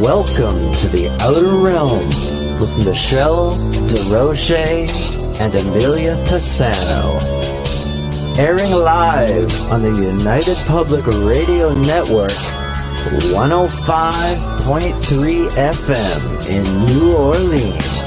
Welcome to the Outer Realm with Michelle Desrochers and Amelia Pisano. Airing live on the United Public Radio Network, 105.3 FM in New Orleans.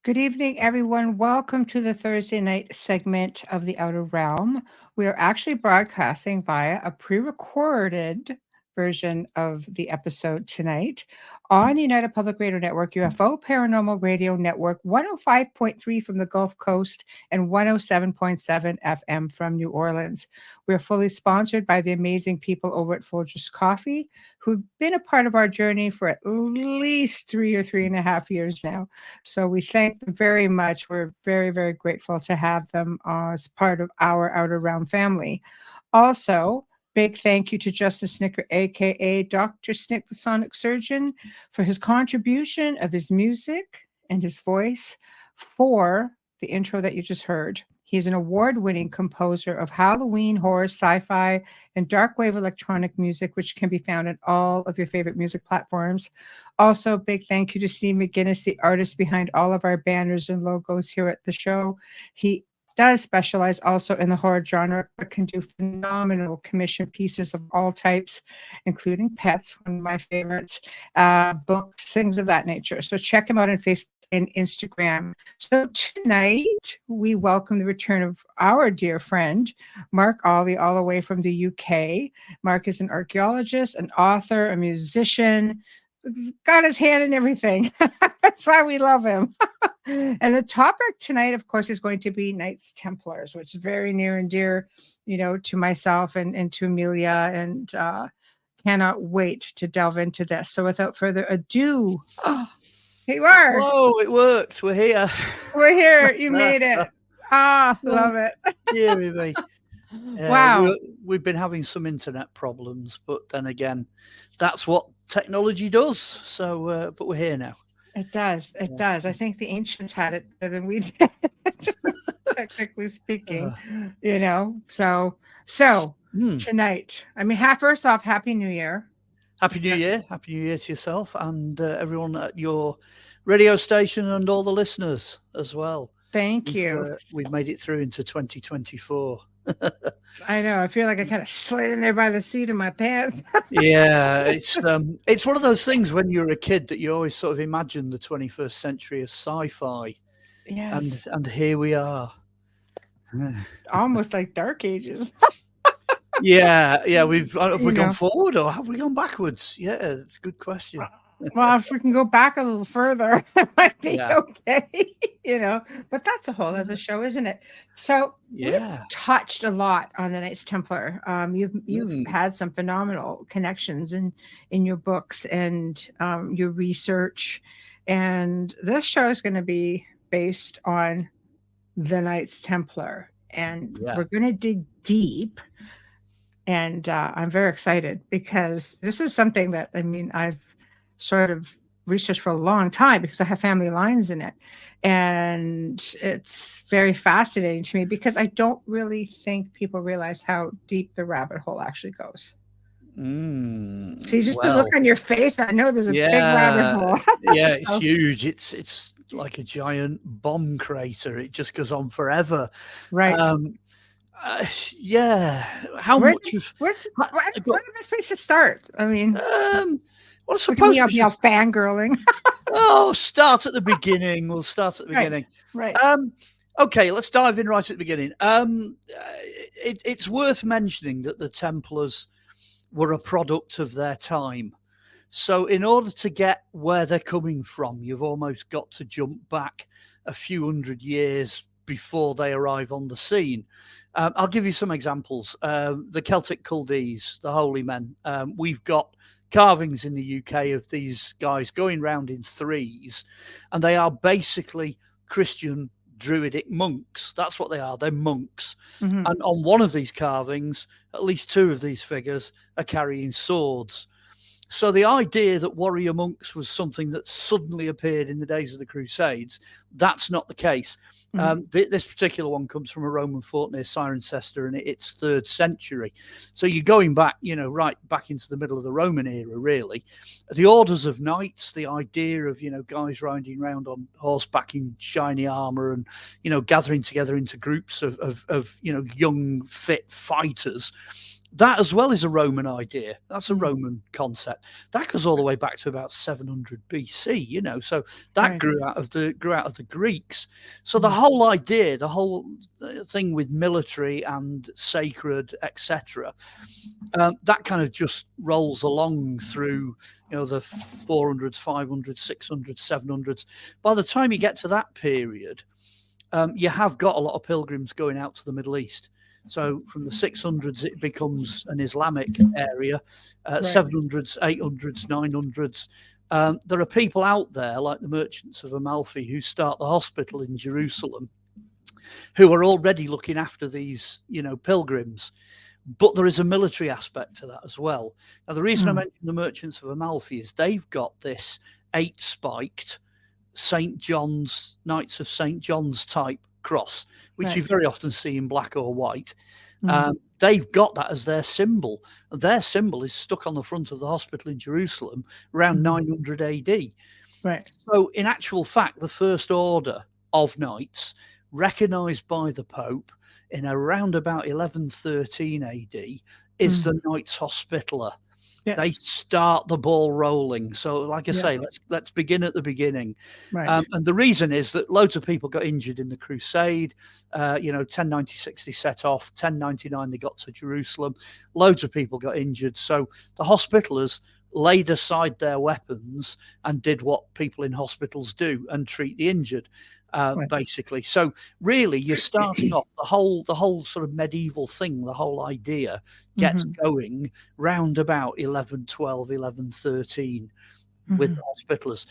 Good evening, everyone. Welcome to the Thursday night segment of the Outer Realm. We are actually broadcasting via a pre-recorded version of the episode tonight on the United Public Radio Network, UFO Paranormal Radio Network, 105.3 from the Gulf Coast and 107.7 FM from New Orleans. We're fully sponsored by the amazing people over at Folgers Coffee, who've been a part of our journey for at least 3 or 3.5 years now. So we thank them very much. We're very, very grateful to have them as part of our Outer Realm family. Also, big thank you to Justin Snicker, aka Dr. Snick, the Sonic Surgeon, for his contribution of his music and his voice for the intro that you just heard. He's an award-winning composer of Halloween, horror, sci-fi, and dark wave electronic music, which can be found on all of your favorite music platforms. Also, big thank you to Steve McGinnis, the artist behind all of our banners and logos here at the show. He does specialize also in the horror genre, but can do phenomenal commission pieces of all types, including pets, one of my favorites, books, things of that nature. So check him out on Facebook and Instagram. So tonight, we welcome the return of our dear friend, Mark Olly, all the way from the UK. Mark is an archaeologist, an author, a musician, got his hand in everything. That's why we love him. And the topic tonight, of course, is going to be Knights Templars, which is very near and dear, to myself and to Amelia, and cannot wait to delve into this. So without further ado, here you are. Whoa, it worked. We're here. We're here. You made it. Love it. Dear me. Wow. We've been having some internet problems, but then again, that's what technology does. So, but we're here now. It does. It does. I think the ancients had it better than we did, technically speaking, So tonight, first off, Happy New Year. Happy New Year. Happy New Year to yourself and everyone at your radio station and all the listeners as well. Thank you. We've made it through into 2024. I know. I feel like I kind of slid in there by the seat of my pants. Yeah, it's one of those things when you're a kid that you always sort of imagine the 21st century as sci-fi. Yes. And here we are. Almost like Dark Ages. Yeah. Have we gone forward or have we gone backwards? Yeah, it's a good question. Well, if we can go back a little further, it might be okay, but that's a whole other show, isn't it? So we've touched a lot on the Knights Templar. You've had some phenomenal connections in your books and your research, and this show is going to be based on the Knights Templar, and we're going to dig deep. And I'm very excited because this is something that I've sort of researched for a long time because I have family lines in it. And it's very fascinating to me because I don't really think people realize how deep the rabbit hole actually goes. So you just the look on your face. I know there's a big rabbit hole. Yeah, it's huge. It's like a giant bomb crater. It just goes on forever. Right. How where's the best place to start? Well, I suppose we all fangirling. Start at the beginning. We'll start at the beginning. Right. Okay, let's dive in right at the beginning. It's worth mentioning that the Templars were a product of their time. So in order to get where they're coming from, you've almost got to jump back a few hundred years before they arrive on the scene. I'll give you some examples. The Celtic Chaldees, the Holy Men. We've got carvings in the UK of these guys going round in threes, and they are basically Christian Druidic monks. That's what they are. They're monks. Mhm. And on one of these carvings, at least two of these figures are carrying swords. So the idea that warrior monks was something that suddenly appeared in the days of the Crusades, that's not the case. This particular one comes from a Roman fort near Cirencester, and it's 3rd century. So you're going back, right back into the middle of the Roman era, really. The orders of knights, the idea of, guys riding around on horseback in shiny armor and, gathering together into groups of young, fit fighters. That as well is a Roman idea. That's a Roman concept. That goes all the way back to about 700 BC, so that grew out of the Greeks. So the whole idea, the whole thing with military and sacred, etc., that kind of just rolls along through, the 400s, 500s, 600s, 700s. By the time you get to that period, you have got a lot of pilgrims going out to the Middle East. So from the 600s, it becomes an Islamic area, 700s, 800s, 900s. There are people out there like the merchants of Amalfi who start the hospital in Jerusalem who are already looking after these, pilgrims. But there is a military aspect to that as well. Now, the reason I mention the merchants of Amalfi is they've got this 8-spiked St. John's, Knights of St. John's type cross, which you very often see in black or white. They've got that as their symbol. Their symbol is stuck on the front of the hospital in Jerusalem around 900 AD. Right. So in actual fact, the first order of knights recognized by the Pope in around about 1113 AD is the Knights Hospitaller. Yes. They start the ball rolling. So, like I say, let's begin at the beginning. Right. And the reason is that loads of people got injured in the Crusade. 1096 they set off. 1099 they got to Jerusalem. Loads of people got injured. So the Hospitallers laid aside their weapons and did what people in hospitals do and treat the injured. Basically. So really you're starting off the whole sort of medieval thing, the whole idea gets going round about 1112, 1113 with the Hospitallers.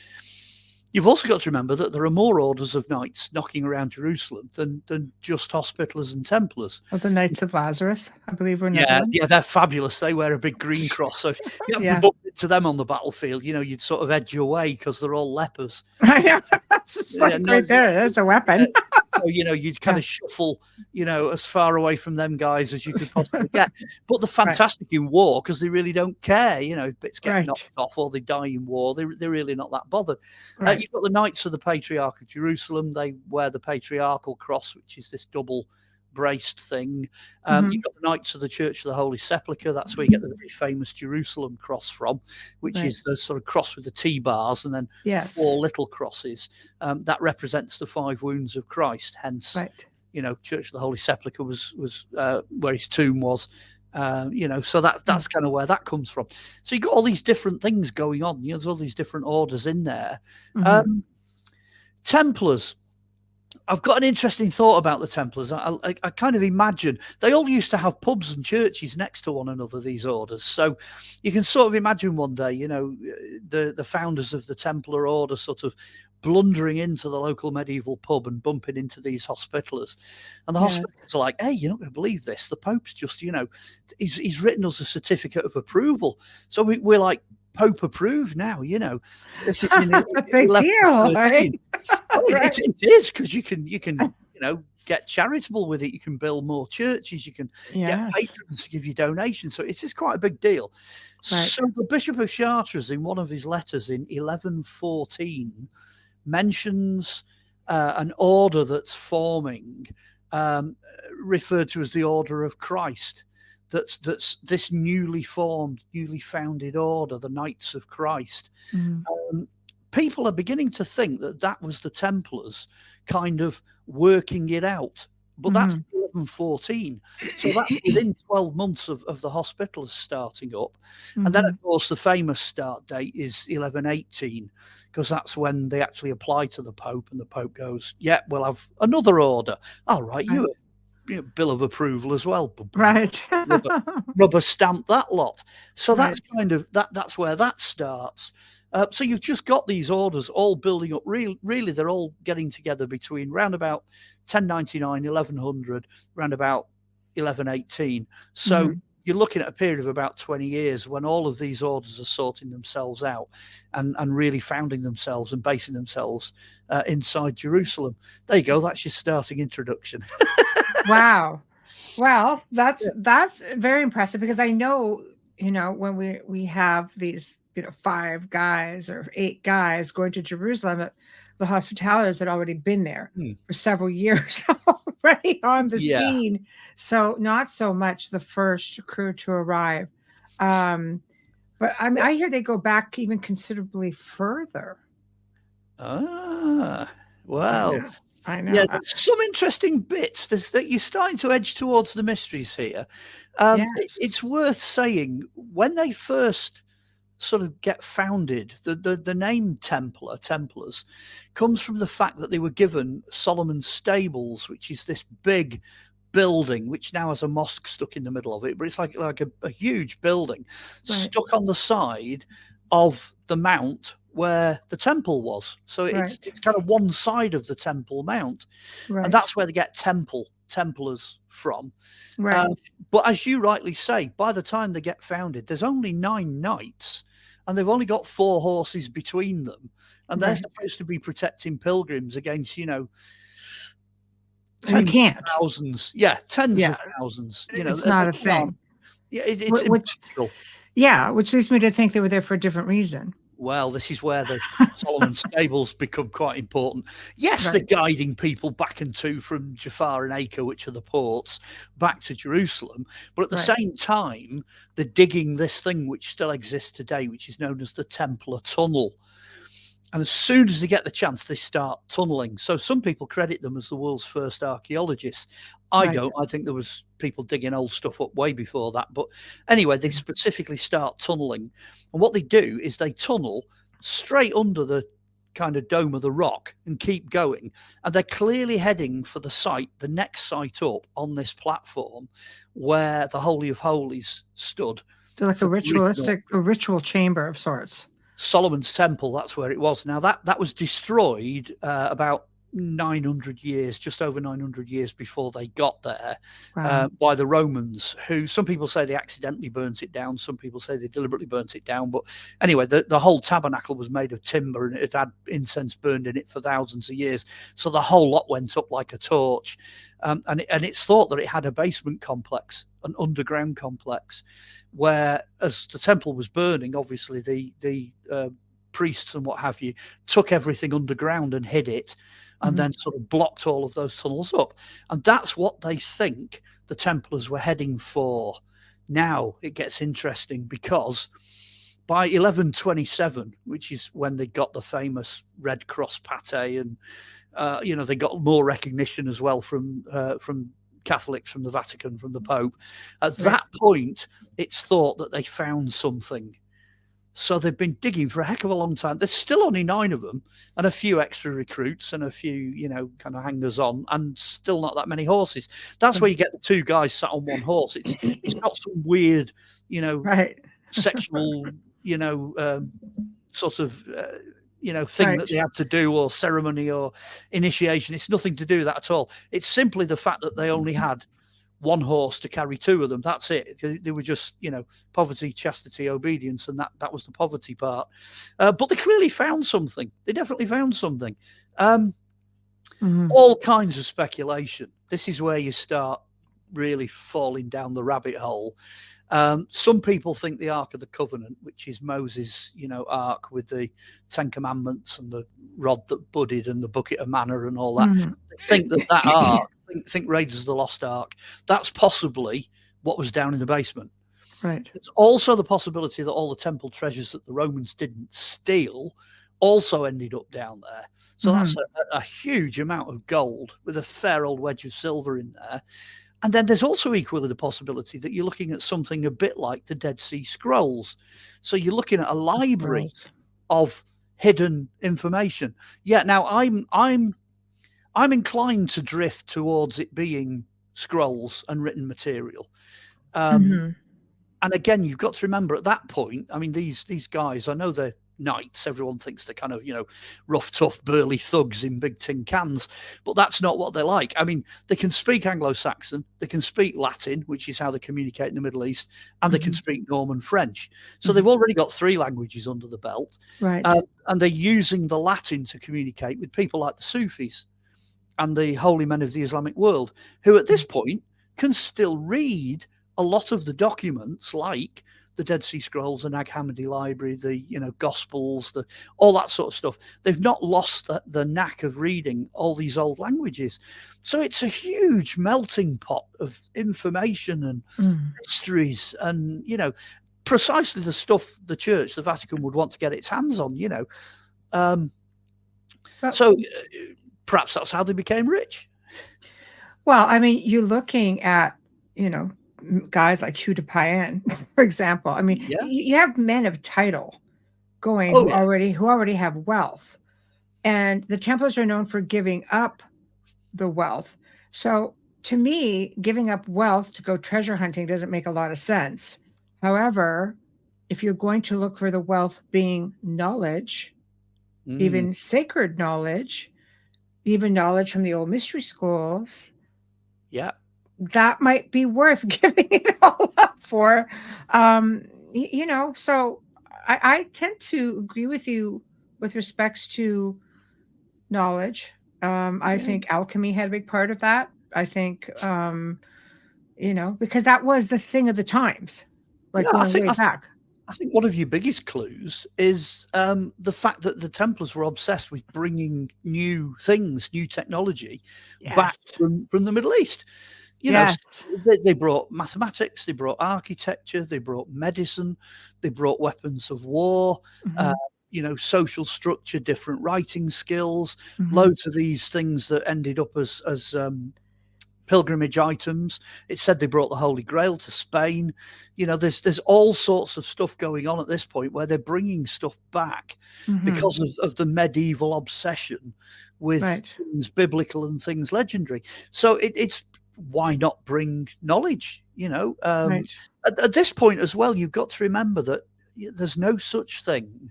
You've also got to remember that there are more orders of knights knocking around Jerusalem than just Hospitallers and Templars. Well, the Knights of Lazarus, I believe, were another one. Yeah, they're fabulous. They wear a big green cross. So if you happen to bump into them on the battlefield, you'd sort of edge your way because they're all lepers. There's a weapon. So, you'd kind of shuffle, as far away from them guys as you could possibly get. But they're fantastic in war because they really don't care, if bits get knocked off or they die in war. They're really not that bothered. You've got the Knights of the Patriarch of Jerusalem. They wear the patriarchal cross, which is this double braced thing. You've got the Knights of the Church of the Holy Sepulchre. That's where you get the very famous Jerusalem cross from, which is the sort of cross with the T-bars and then 4 little crosses. That represents the 5 wounds of Christ. Hence, Church of the Holy Sepulchre was where his tomb was. So that's kind of where that comes from. So you've got all these different things going on. There's all these different orders in there. Templars. I've got an interesting thought about the Templars. I kind of imagine they all used to have pubs and churches next to one another, these orders. So you can sort of imagine one day, the founders of the Templar order sort of blundering into the local medieval pub and bumping into these Hospitallers. And the Hospitallers are like, hey, you're not going to believe this. The Pope's just, he's written us a certificate of approval. So we're like, Pope approved now, this is in a big deal, right? It is, because you can get charitable with it. You can build more churches. You can get patrons to give you donations. So it's quite a big deal. Right. So the Bishop of Chartres, in one of his letters in 1114, mentions an order that's forming, referred to as the Order of Christ. That's this newly founded order, the Knights of Christ. People are beginning to think that was the Templars kind of working it out, but that's 1114. So that's within 12 months of the Hospitallers starting up. And then, of course, the famous start date is 1118, because that's when they actually apply to the Pope, and the Pope goes, yeah, we'll have another order. All right, bill of approval as well, right? rubber stamp that lot. So that's kind of that's where that starts. So you've just got these orders all building up. Really, they're all getting together between round about 1099, 1100, round about 1118. So you're looking at a period of about 20 years when all of these orders are sorting themselves out and really founding themselves and basing themselves inside Jerusalem. There you go. That's your starting introduction. Wow. Well, that's very impressive, because I know, when we have these, 5 guys or 8 guys going to Jerusalem, the hospitalers had already been there for several years already on the scene. So not so much the first crew to arrive. But I hear they go back even considerably further. Ah, well. I know. Yeah, there's some interesting bits. That you're starting to edge towards the mysteries here. It's worth saying, when they first sort of get founded, the name Templars, comes from the fact that they were given Solomon's Stables, which is this big building which now has a mosque stuck in the middle of it, but it's like a huge building stuck on the side of the mount where the temple was. So it's kind of one side of the Temple Mount, and that's where they get Templars from. But as you rightly say, by the time they get founded, there's only 9 knights, and they've only got 4 horses between them, and they're supposed to be protecting pilgrims against, tens of thousands. Yeah, tens of thousands. It's not a thing. It's impractical. Which leads me to think they were there for a different reason. Well, this is where the Solomon's Stables become quite important. Yes, they're guiding people back and to from Jaffa and Acre, which are the ports, back to Jerusalem. But at the same time, they're digging this thing which still exists today, which is known as the Templar Tunnel. And as soon as they get the chance, they start tunneling. So some people credit them as the world's first archaeologists. I don't. I think there was people digging old stuff up way before that. But anyway, they specifically start tunneling. And what they do is they tunnel straight under the kind of dome of the rock and keep going. And they're clearly heading for the site, the next site up on this platform where the Holy of Holies stood. So like a ritual chamber of sorts. Solomon's Temple, that's where it was. Now that was destroyed about 900 years, just over 900 years before they got there, by the Romans, who some people say they accidentally burnt it down, some people say they deliberately burnt it down. But anyway, the whole tabernacle was made of timber, and it had incense burned in it for thousands of years. So the whole lot went up like a torch. And it's thought that it had a basement complex, an underground complex, where as the temple was burning, obviously the priests and what have you took everything underground and hid it, and then sort of blocked all of those tunnels up. And that's what they think the Templars were heading for. Now it gets interesting, because by 1127, which is when they got the famous Red Cross pate, and they got more recognition as well from Catholics, from the Vatican, from the Pope. At that point, it's thought that they found something. So they've been digging for a heck of a long time. There's still only 9 of them, and a few extra recruits and a few, kind of hangers on, and still not that many horses. That's where you get the 2 guys sat on one horse. It's not some weird, sexual, sort of, thing that they had to do, or ceremony or initiation. It's nothing to do with that at all. It's simply the fact that they only had 1 horse to carry 2 of them. That's it. They were just, poverty, chastity, obedience, and that was the poverty part. But they clearly found something. They definitely found something. All kinds of speculation. This is where you start really falling down the rabbit hole. Some people think the Ark of the Covenant, which is Moses, ark with the 10 Commandments and the rod that budded and the bucket of manna and all that, they think that ark, think Raiders of the Lost Ark, that's possibly what was down in the basement. Right. There's also the possibility that all the temple treasures that the Romans didn't steal also ended up down there. So that's a huge amount of gold with a fair old wedge of silver in there. And then there's also equally the possibility that you're looking at something a bit like the Dead Sea Scrolls. So you're looking at a library of hidden information. Yeah, now I'm inclined to drift towards it being scrolls and written material. And again, you've got to remember at that point, I mean, these guys, I know they're knights. Everyone thinks they're kind of, rough, tough, burly thugs in big tin cans, but that's not what they're like. I mean, they can speak Anglo-Saxon, they can speak Latin, which is how they communicate in the Middle East, and they can speak Norman French. So they've already got 3 languages under the belt, Right. And they're using the Latin to communicate with people like the Sufis and the holy men of the Islamic world, who at this point can still read a lot of the documents, like the Dead Sea Scrolls, the Nag Hammadi Library, the Gospels, all that sort of stuff. They've not lost the knack of reading all these old languages. So it's a huge melting pot of information and histories, and precisely the stuff the Church, the Vatican, would want to get its hands on. So perhaps that's how they became rich. Well, I mean, you're looking at guys like Hugh de Payen, for example. I mean, you have men of title going who already have wealth, and the Templars are known for giving up the wealth. So to me, giving up wealth to go treasure hunting doesn't make a lot of sense. However, if you're going to look for the wealth being knowledge, even sacred knowledge, even knowledge from the old mystery schools, that might be worth giving it all up for. So I tend to agree with you with respects to knowledge. I think alchemy had a big part of that. I think, because that was the thing of the times, going way back. I think one of your biggest clues is the fact that the Templars were obsessed with bringing new things, new technology back from the Middle East. They brought mathematics, they brought architecture, they brought medicine, they brought weapons of war, social structure, different writing skills, loads of these things that ended up as pilgrimage items. It said they brought the Holy Grail to Spain. There's all sorts of stuff going on at this point where they're bringing stuff back because of the medieval obsession with things biblical and things legendary. So it's why not bring knowledge? At this point as well, you've got to remember that there's no such thing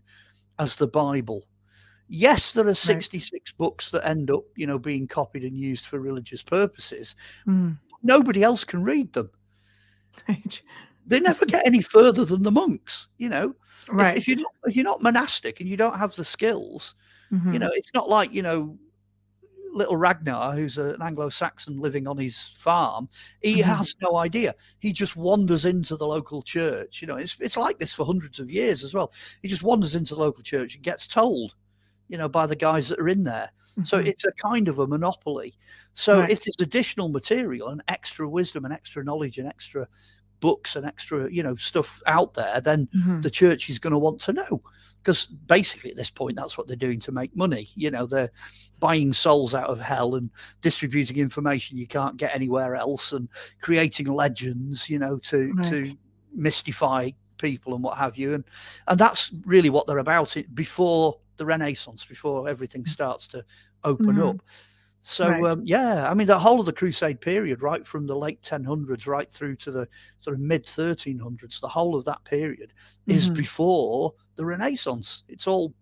as the Bible. Yes, there are 66 books that end up, being copied and used for religious purposes. Nobody else can read them. They never get any further than the monks. If you're not monastic and you don't have the skills, it's not like little Ragnar, who's an Anglo-Saxon living on his farm. He has no idea. He just wanders into the local church. It's like this for hundreds of years as well. He just wanders into the local church and gets told, by the guys that are in there. So it's a kind of a monopoly. So if there's additional material and extra wisdom and extra knowledge and extra books and extra, stuff out there, then the church is going to want to know, because basically at this point, that's what they're doing to make money. They're buying souls out of hell and distributing information you can't get anywhere else, and creating legends, to mystify people and what have you. And that's really what they're about before the Renaissance, before everything starts to open up. So, I mean, the whole of the Crusade period, right from the late 1000s right through to the sort of mid 1300s, the whole of that period is before the Renaissance. It's all,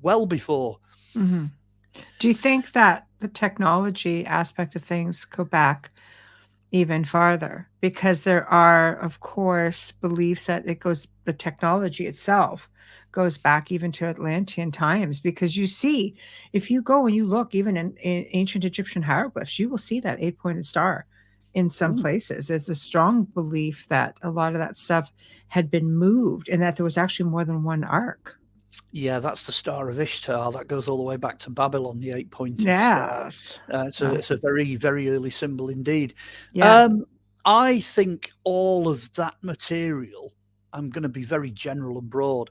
well before. Do you think that the technology aspect of things go back even farther? Because there are, of course, beliefs that the technology itself goes back even to Atlantean times, because you see, if you go and you look even in ancient Egyptian hieroglyphs, you will see that 8-pointed star in some places. There's a strong belief that a lot of that stuff had been moved and that there was actually more than one ark. Yeah, that's the Star of Ishtar. That goes all the way back to Babylon, the 8-pointed star. It's a very, very early symbol indeed. I think all of that material, I'm going to be very general and broad,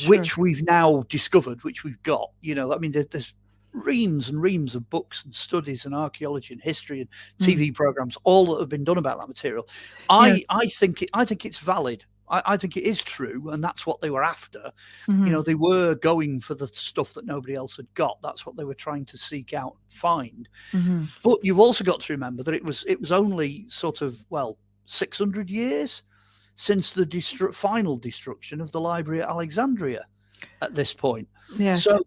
which we've now discovered, which we've got, I mean, there's reams and reams of books and studies and archaeology and history and TV programs, all that have been done about that material. I think it's valid. I think it is true, and that's what they were after. They were going for the stuff that nobody else had got. That's what they were trying to seek out and find. But you've also got to remember that it was only sort of 600 years since the final destruction of the library at Alexandria. at this point. Yes. So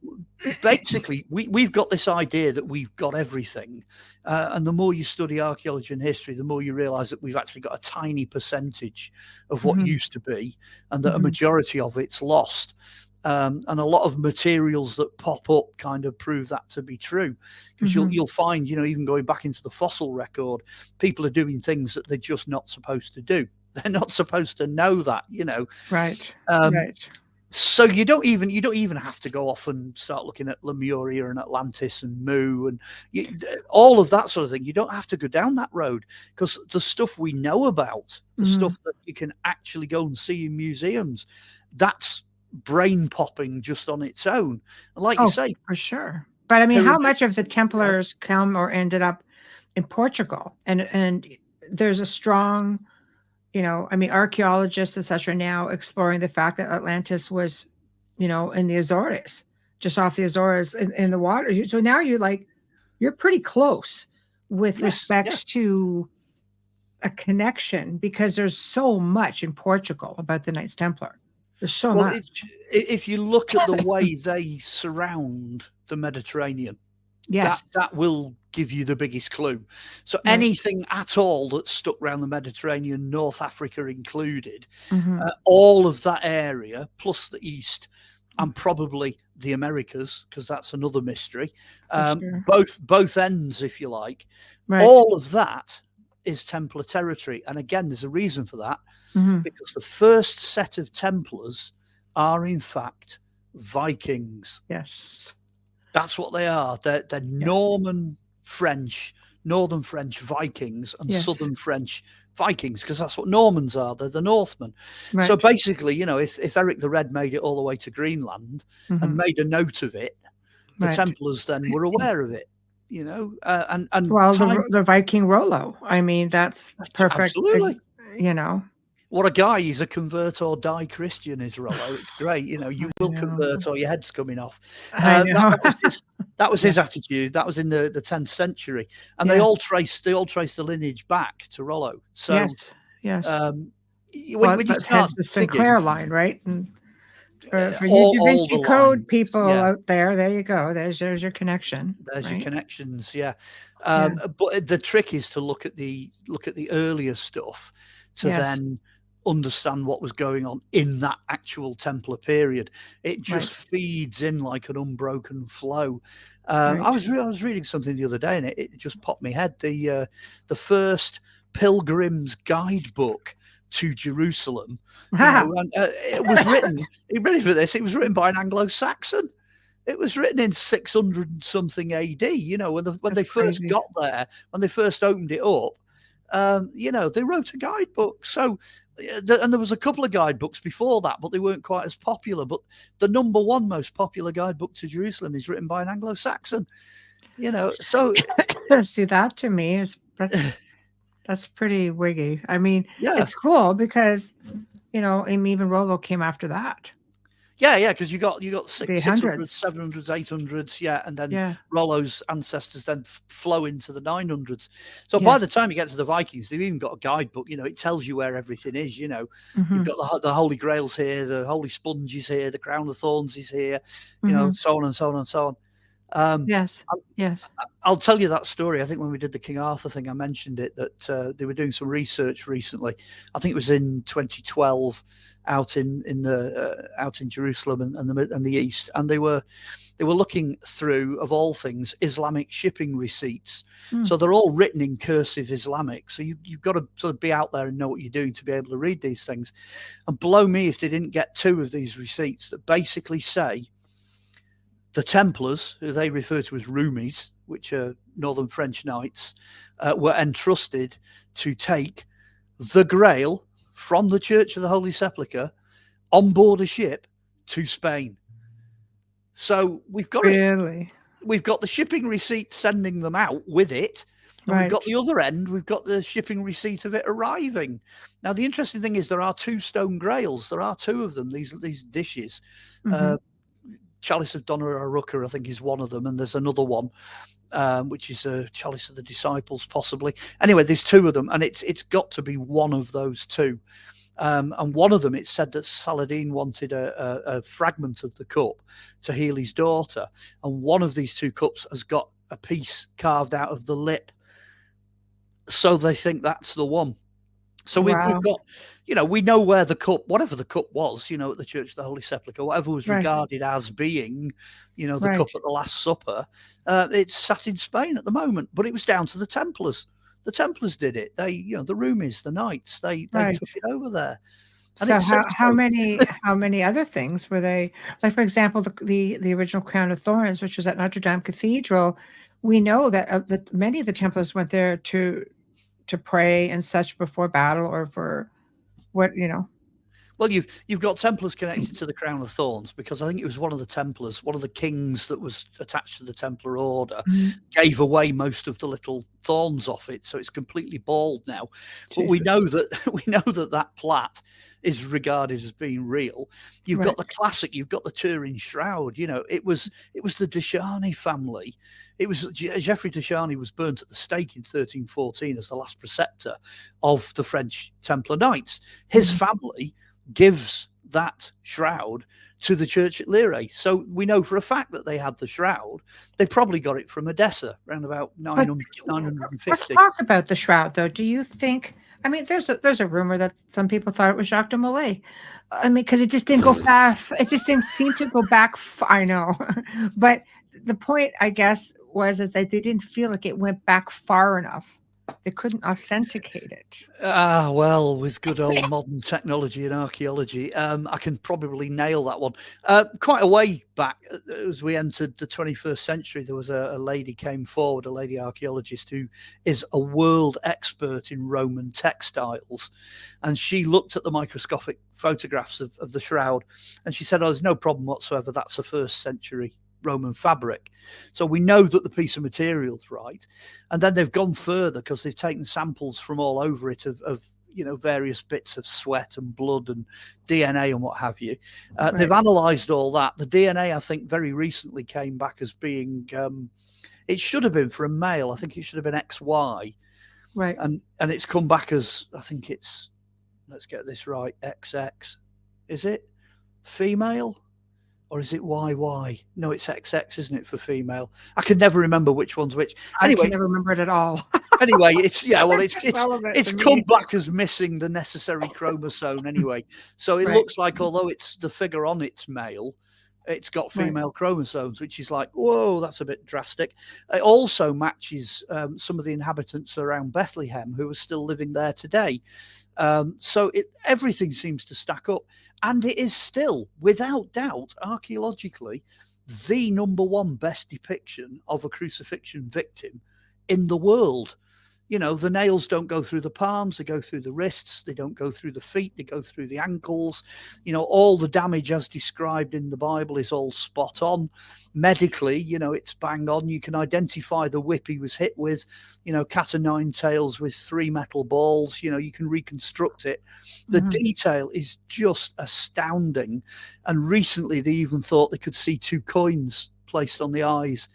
basically, we've got this idea that we've got everything. And the more you study archaeology and history, the more you realize that we've actually got a tiny percentage of what used to be, and that a majority of it's lost. And a lot of materials that pop up kind of prove that to be true, because you'll find, even going back into the fossil record, people are doing things that they're just not supposed to do. They're not supposed to know that, Right. Right. So you don't even have to go off and start looking at Lemuria and Atlantis and Mu and all of that sort of thing. You don't have to go down that road, because the stuff we know about, the stuff that you can actually go and see in museums, that's brain popping just on its own. And like you say, for sure. But I mean, how much of the Templars come or ended up in Portugal? And there's a strong, archaeologists, etc., now exploring the fact that Atlantis was, in the Azores, just off the Azores in the water. So now you're pretty close with respect to a connection, because there's so much in Portugal about the Knights Templar. There's so much. If you look at the way they surround the Mediterranean, that will give you the biggest clue. So anything at all that's stuck around the Mediterranean, North Africa included, all of that area, plus the East, and probably the Americas, because that's another mystery. Both ends, if you like. Right. All of that is Templar territory. And again, there's a reason for that, because the first set of Templars are, in fact, Vikings. Yes. That's what they are. They're Northern French Vikings and Southern French Vikings, because that's what Normans are. They're the Northmen. Right. So basically, if Eric the Red made it all the way to Greenland and made a note of it, the Templars then were aware of it. The Viking Rollo. I mean, that's perfect. Absolutely. What a guy. He's a convert or die Christian, is Rollo. It's great. You will convert or your head's coming off. That was his attitude. That was in the 10th century. And they all trace the lineage back to Rollo. So yes. When you start the Sinclair line, right? And for you Da Vinci Code people out there you go. There's your connection. There's your connections, But the trick is to look at the earlier stuff to then understand what was going on in that actual Templar period. It just feeds in like an unbroken flow. I was reading something the other day, and it just popped my head. The first Pilgrim's Guidebook to Jerusalem. It was written. Are you ready for this? It was written by an Anglo-Saxon. It was written in 600 something AD. When they first got there, when they first opened it up. They wrote a guidebook. So, and there was a couple of guidebooks before that, but they weren't quite as popular. But the number one most popular guidebook to Jerusalem is written by an Anglo-Saxon. So see, that to me that's pretty wiggy. I mean, it's cool because even Rollo came after that. Yeah, because you got 600s, 700s, 800s, and then Rollo's ancestors then flow into the 900s. So by the time you get to the Vikings, they've even got a guidebook. It tells you where everything is. You've got the Holy Grail's here, the Holy Sponge is here, the Crown of Thorns is here, so on and so on and so on. Yes. I'll tell you that story. I think when we did the King Arthur thing, I mentioned it, that they were doing some research recently. I think it was in 2012. Out in Jerusalem and the East, and they were looking through, of all things, Islamic shipping receipts. So they're all written in cursive Islamic. So you've got to sort of be out there and know what you're doing to be able to read these things. And blow me if they didn't get two of these receipts that basically say the Templars, who they refer to as Roomies, which are Northern French knights, were entrusted to take the Grail from the Church of the Holy Sepulchre on board a ship to Spain. So we've got we've got the shipping receipt sending them out with it, and we've got the other end, we've got the shipping receipt of it arriving. Now the interesting thing is there are two stone grails. There are two of them, these dishes. Chalice of Donna Aruca, I think, is one of them, and there's another one, which is a Chalice of the Disciples, possibly. Anyway, there's two of them, and it's got to be one of those two. And one of them, it said that Saladin wanted a fragment of the cup to heal his daughter. And one of these two cups has got a piece carved out of the lip. So they think that's the one. So we've got, we know where the cup, whatever the cup was, at the Church of the Holy Sepulchre, whatever was regarded as being, the cup at the Last Supper, it's sat in Spain at the moment. But it was down to the Templars. The Templars did it. They, the Roomies, the Knights, they took it over there. And so how many other things were they, like, for example, the original Crown of Thorns, which was at Notre Dame Cathedral? We know that many of the Templars went there to pray and such before battle, or for what. Well, you've got Templars connected to the Crown of Thorns, because I think it was one of the Templars, one of the kings that was attached to the Templar order, gave away most of the little thorns off it, so it's completely bald now. Jesus. But we know that plait is regarded as being real. You've got the classic, you've got the Turin shroud. It was the de Charny family. It was Geoffrey de Charny was burnt at the stake in 1314 as the last preceptor of the French Templar Knights. His family gives that shroud to the church at Lire. So we know for a fact that they had the shroud. They probably got it from Edessa around about 950. Let's talk about the shroud, though. Do you think, there's a rumor that some people thought it was Jacques de Molay. Because it just didn't go fast. It just didn't seem to go back. I know. But the point, I guess, was that they didn't feel like it went back far enough. They couldn't authenticate it. Well, with good old modern technology and archaeology, I can probably nail that one. Quite a way back, as we entered the 21st century, there was a lady came forward, a lady archaeologist who is a world expert in Roman textiles. And she looked at the microscopic photographs of the shroud, and she said, there's no problem whatsoever. That's a 1st century Roman fabric. So we know that the piece of material's right. And then they've gone further, because they've taken samples from all over it of various bits of sweat and blood and DNA and what have you. They've analysed all that. The DNA, I think, very recently came back as being, it should have been for a male. I think it should have been XY. Right. And it's come back as, I think it's, let's get this right, XX. Is it female? Or is it YY? No, it's XX, isn't it, for female? I can never remember which one's which. Anyway, I can never remember it at all. Anyway, it's come back as missing the necessary chromosome anyway. So it looks like, although it's the figure on it's male, it's got female chromosomes, which is like, whoa, that's a bit drastic. It also matches some of the inhabitants around Bethlehem who are still living there today. So everything seems to stack up. And it is still, without doubt, archaeologically, the #1 best depiction of a crucifixion victim in the world. The nails don't go through the palms, they go through the wrists, they don't go through the feet, they go through the ankles. All the damage as described in the Bible is all spot on. Medically, it's bang on. You can identify the whip he was hit with, cat o' nine tails with 3 metal balls. You can reconstruct it. The detail is just astounding. And recently they even thought they could see 2 coins placed on the eyes.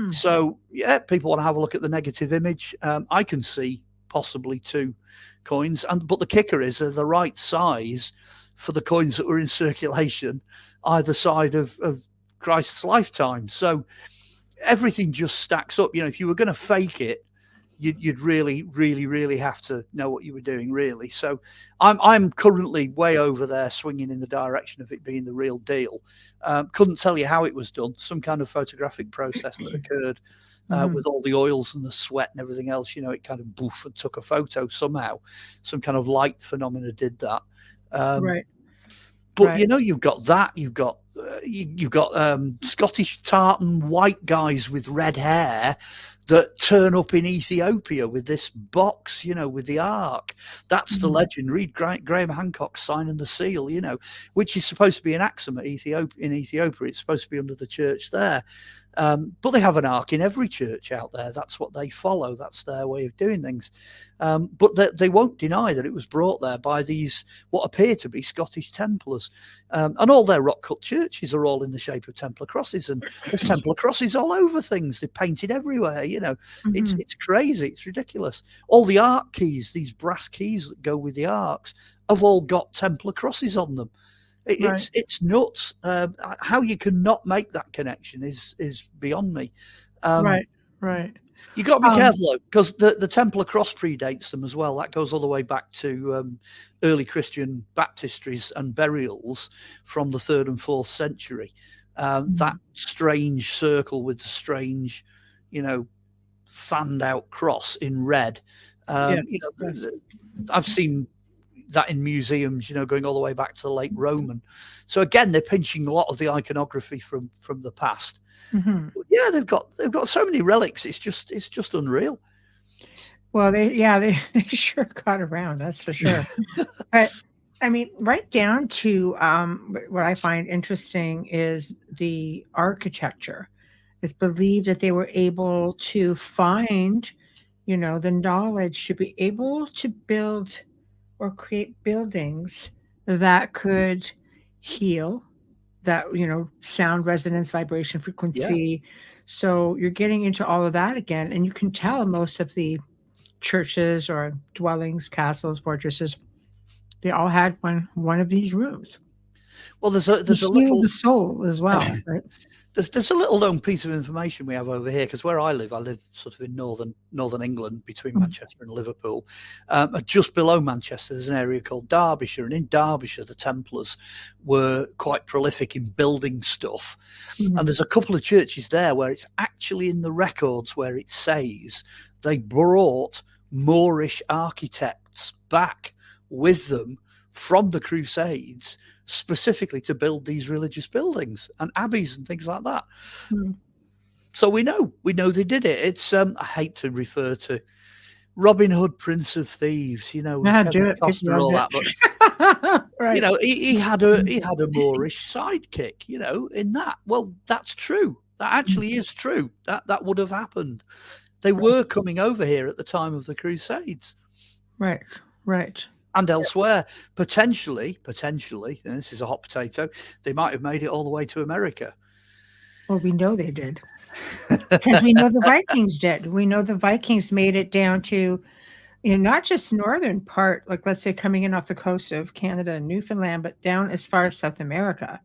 So people want to have a look at the negative image. I can see possibly 2 coins, but the kicker is they're the right size for the coins that were in circulation either side of Christ's lifetime. So everything just stacks up. If you were going to fake it, you'd really, really, really have to know what you were doing, really. So I'm currently way over there, swinging in the direction of it being the real deal. Couldn't tell you how it was done. Some kind of photographic process that occurred with all the oils and the sweat and everything else. It kind of boof and took a photo somehow. Some kind of light phenomena did that. But you've got that. You've got Scottish tartan white guys with red hair that turn up in Ethiopia with this box, with the ark. That's the legend. Read Graham Hancock's Sign and the Seal, which is supposed to be an Axum in Ethiopia. It's supposed to be under the church there. But they have an ark in every church out there. That's what they follow. That's their way of doing things. But they won't deny that it was brought there by these, what appear to be Scottish Templars. And all their rock-cut churches are all in the shape of Templar crosses. And there's Templar crosses all over things. They're painted everywhere, You know, Mhm. it's crazy. It's ridiculous. All the ark keys, these brass keys that go with the arks, have all got Templar crosses on them. Right. It's nuts. How you can not make that connection is beyond me. Right. Right. You got to be Um, careful though, because the Templar cross predates them as well. That goes all the way back to early Christian baptistries and burials from the 3rd and 4th century. That strange circle with the strange, fanned out cross in red. yes. I've seen that in museums, going all the way back to the late Roman. So again, they're pinching a lot of the iconography from the past. Mm-hmm. Yeah, they've got so many relics. It's just unreal. Well, they sure got around, that's for sure. But I mean, right down to what I find interesting is the architecture. It's believed that they were able to find, the knowledge to be able to build or create buildings that could heal, that sound, resonance, vibration, frequency. So you're getting into all of that again, and you can tell most of the churches or dwellings, castles, fortresses, they all had one of these rooms. Well, there's a Heal little the soul as well, right? There's a little known piece of information we have over here, because where I live sort of in northern England, between Manchester and Liverpool. Just below Manchester, there's an area called Derbyshire, and in Derbyshire, the Templars were quite prolific in building stuff. Mhm. And there's a couple of churches there where it's actually in the records where it says they brought Moorish architects back with them from the Crusades, specifically to build these religious buildings and abbeys and things like that. So we know they did it. It's I hate to refer to Robin Hood, Prince of Thieves, Do it. Costa, all that, but Right. he had a Moorish sidekick, in that. Well, that's true. That actually is true. That would have happened. They were coming over here at the time of the Crusades. Right. And elsewhere, potentially, and this is a hot potato, they might have made it all the way to America. Well, we know they did, because we know the Vikings did. We know the Vikings made it down to, not just northern part, like let's say coming in off the coast of Canada and Newfoundland, but down as far as South America.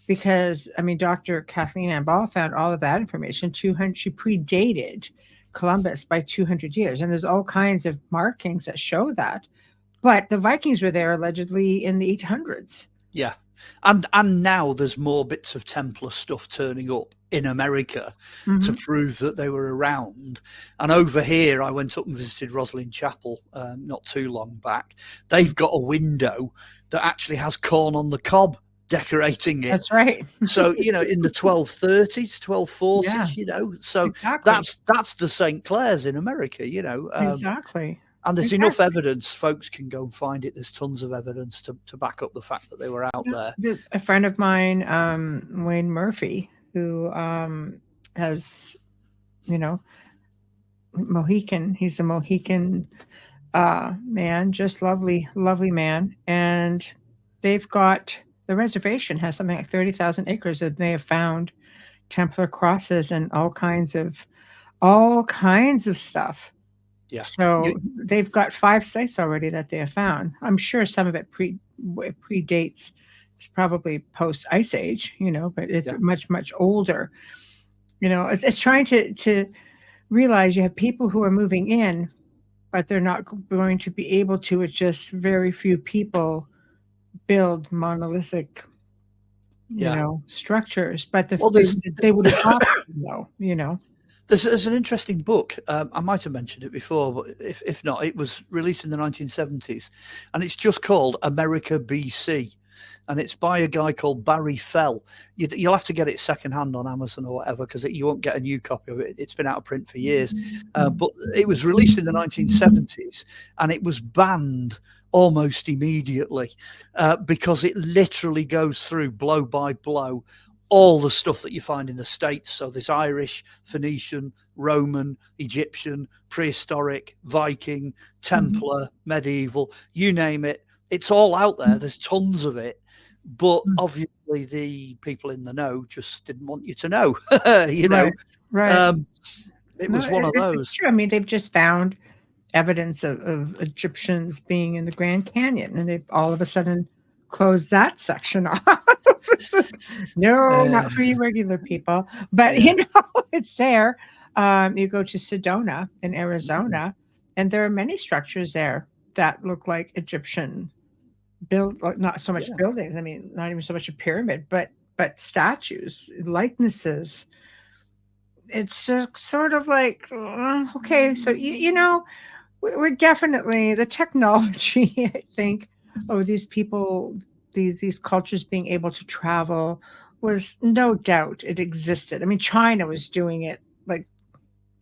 Because Dr. Kathleen Ann Ball found all of that information. She predated Columbus by 200 years, and there's all kinds of markings that show that. But the Vikings were there allegedly in the 800s. Yeah. And now there's more bits of Templar stuff turning up in America to prove that they were around. And over here, I went up and visited Roslyn Chapel not too long back. They've got a window that actually has corn on the cob decorating it. That's right. So, in the 1230s, 1240s, so exactly. that's the St. Clair's in America, Exactly. And there's enough evidence, folks can go and find it. There's tons of evidence to back up the fact that they were out there. There's a friend of mine, Wayne Murphy, who has, Mohican. He's a Mohican man, just lovely man. And they've got, the reservation has something like 30,000 acres, and they have found Templar crosses and all kinds of stuff. Yeah. So they've got 5 sites already that they have found. I'm sure some of it predates. It's probably post Ice Age, but it's much older. It's trying to realize you have people who are moving in, but they're not going to be able to. It's just very few people build monolithic, structures. But they would have thought, though, There's an interesting book. I might have mentioned it before, but if not, it was released in the 1970s, and it's just called America BC, and it's by a guy called Barry Fell. You'll have to get it secondhand on Amazon or whatever, because you won't get a new copy of it. It's been out of print for years, but it was released in the 1970s, and it was banned almost immediately because it literally goes through blow by blow all the stuff that you find in the States. So there's Irish, Phoenician, Roman, Egyptian, prehistoric, Viking, Templar, medieval, you name it. It's all out there. There's tons of it. But obviously the people in the know just didn't want you to know, Right. It No, was one of it's those. true. I mean, they've just found evidence of Egyptians being in the Grand Canyon, and they've all of a sudden closed that section off. No, Uh, not for you regular people. But yeah. it's there. You go to Sedona in Arizona, and there are many structures there that look like Egyptian like not so much Yeah. buildings. I mean, not even so much a pyramid, but statues, likenesses. It's just sort of like, okay, so we're definitely the technology. I think, these people, these cultures being able to travel was no doubt it existed. I mean, China was doing it like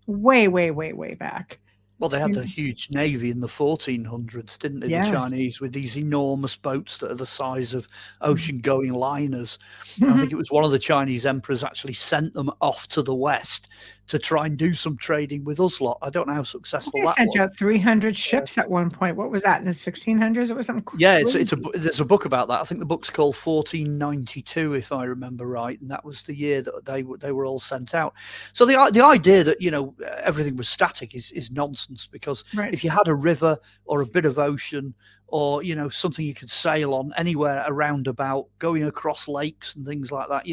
way, way, way, way back. Well, they had the huge navy in the 1400s, didn't they? The Yes. Chinese, with these enormous boats that are the size of ocean-going liners. Mhm. I think it was one of the Chinese emperors actually sent them off to the west to try and do some trading with us lot. I don't know how successful They that sent was. out 300 ships at one point. What was that, in the 1600s? It was something Yeah, crazy. there's a book about that. I think the book's called 1492, if I remember right, and that was the year that they were all sent out. So the idea that everything was static is nonsense, because Right. if you had a river or a bit of ocean, or something you could sail on anywhere around about, going across lakes and things like that,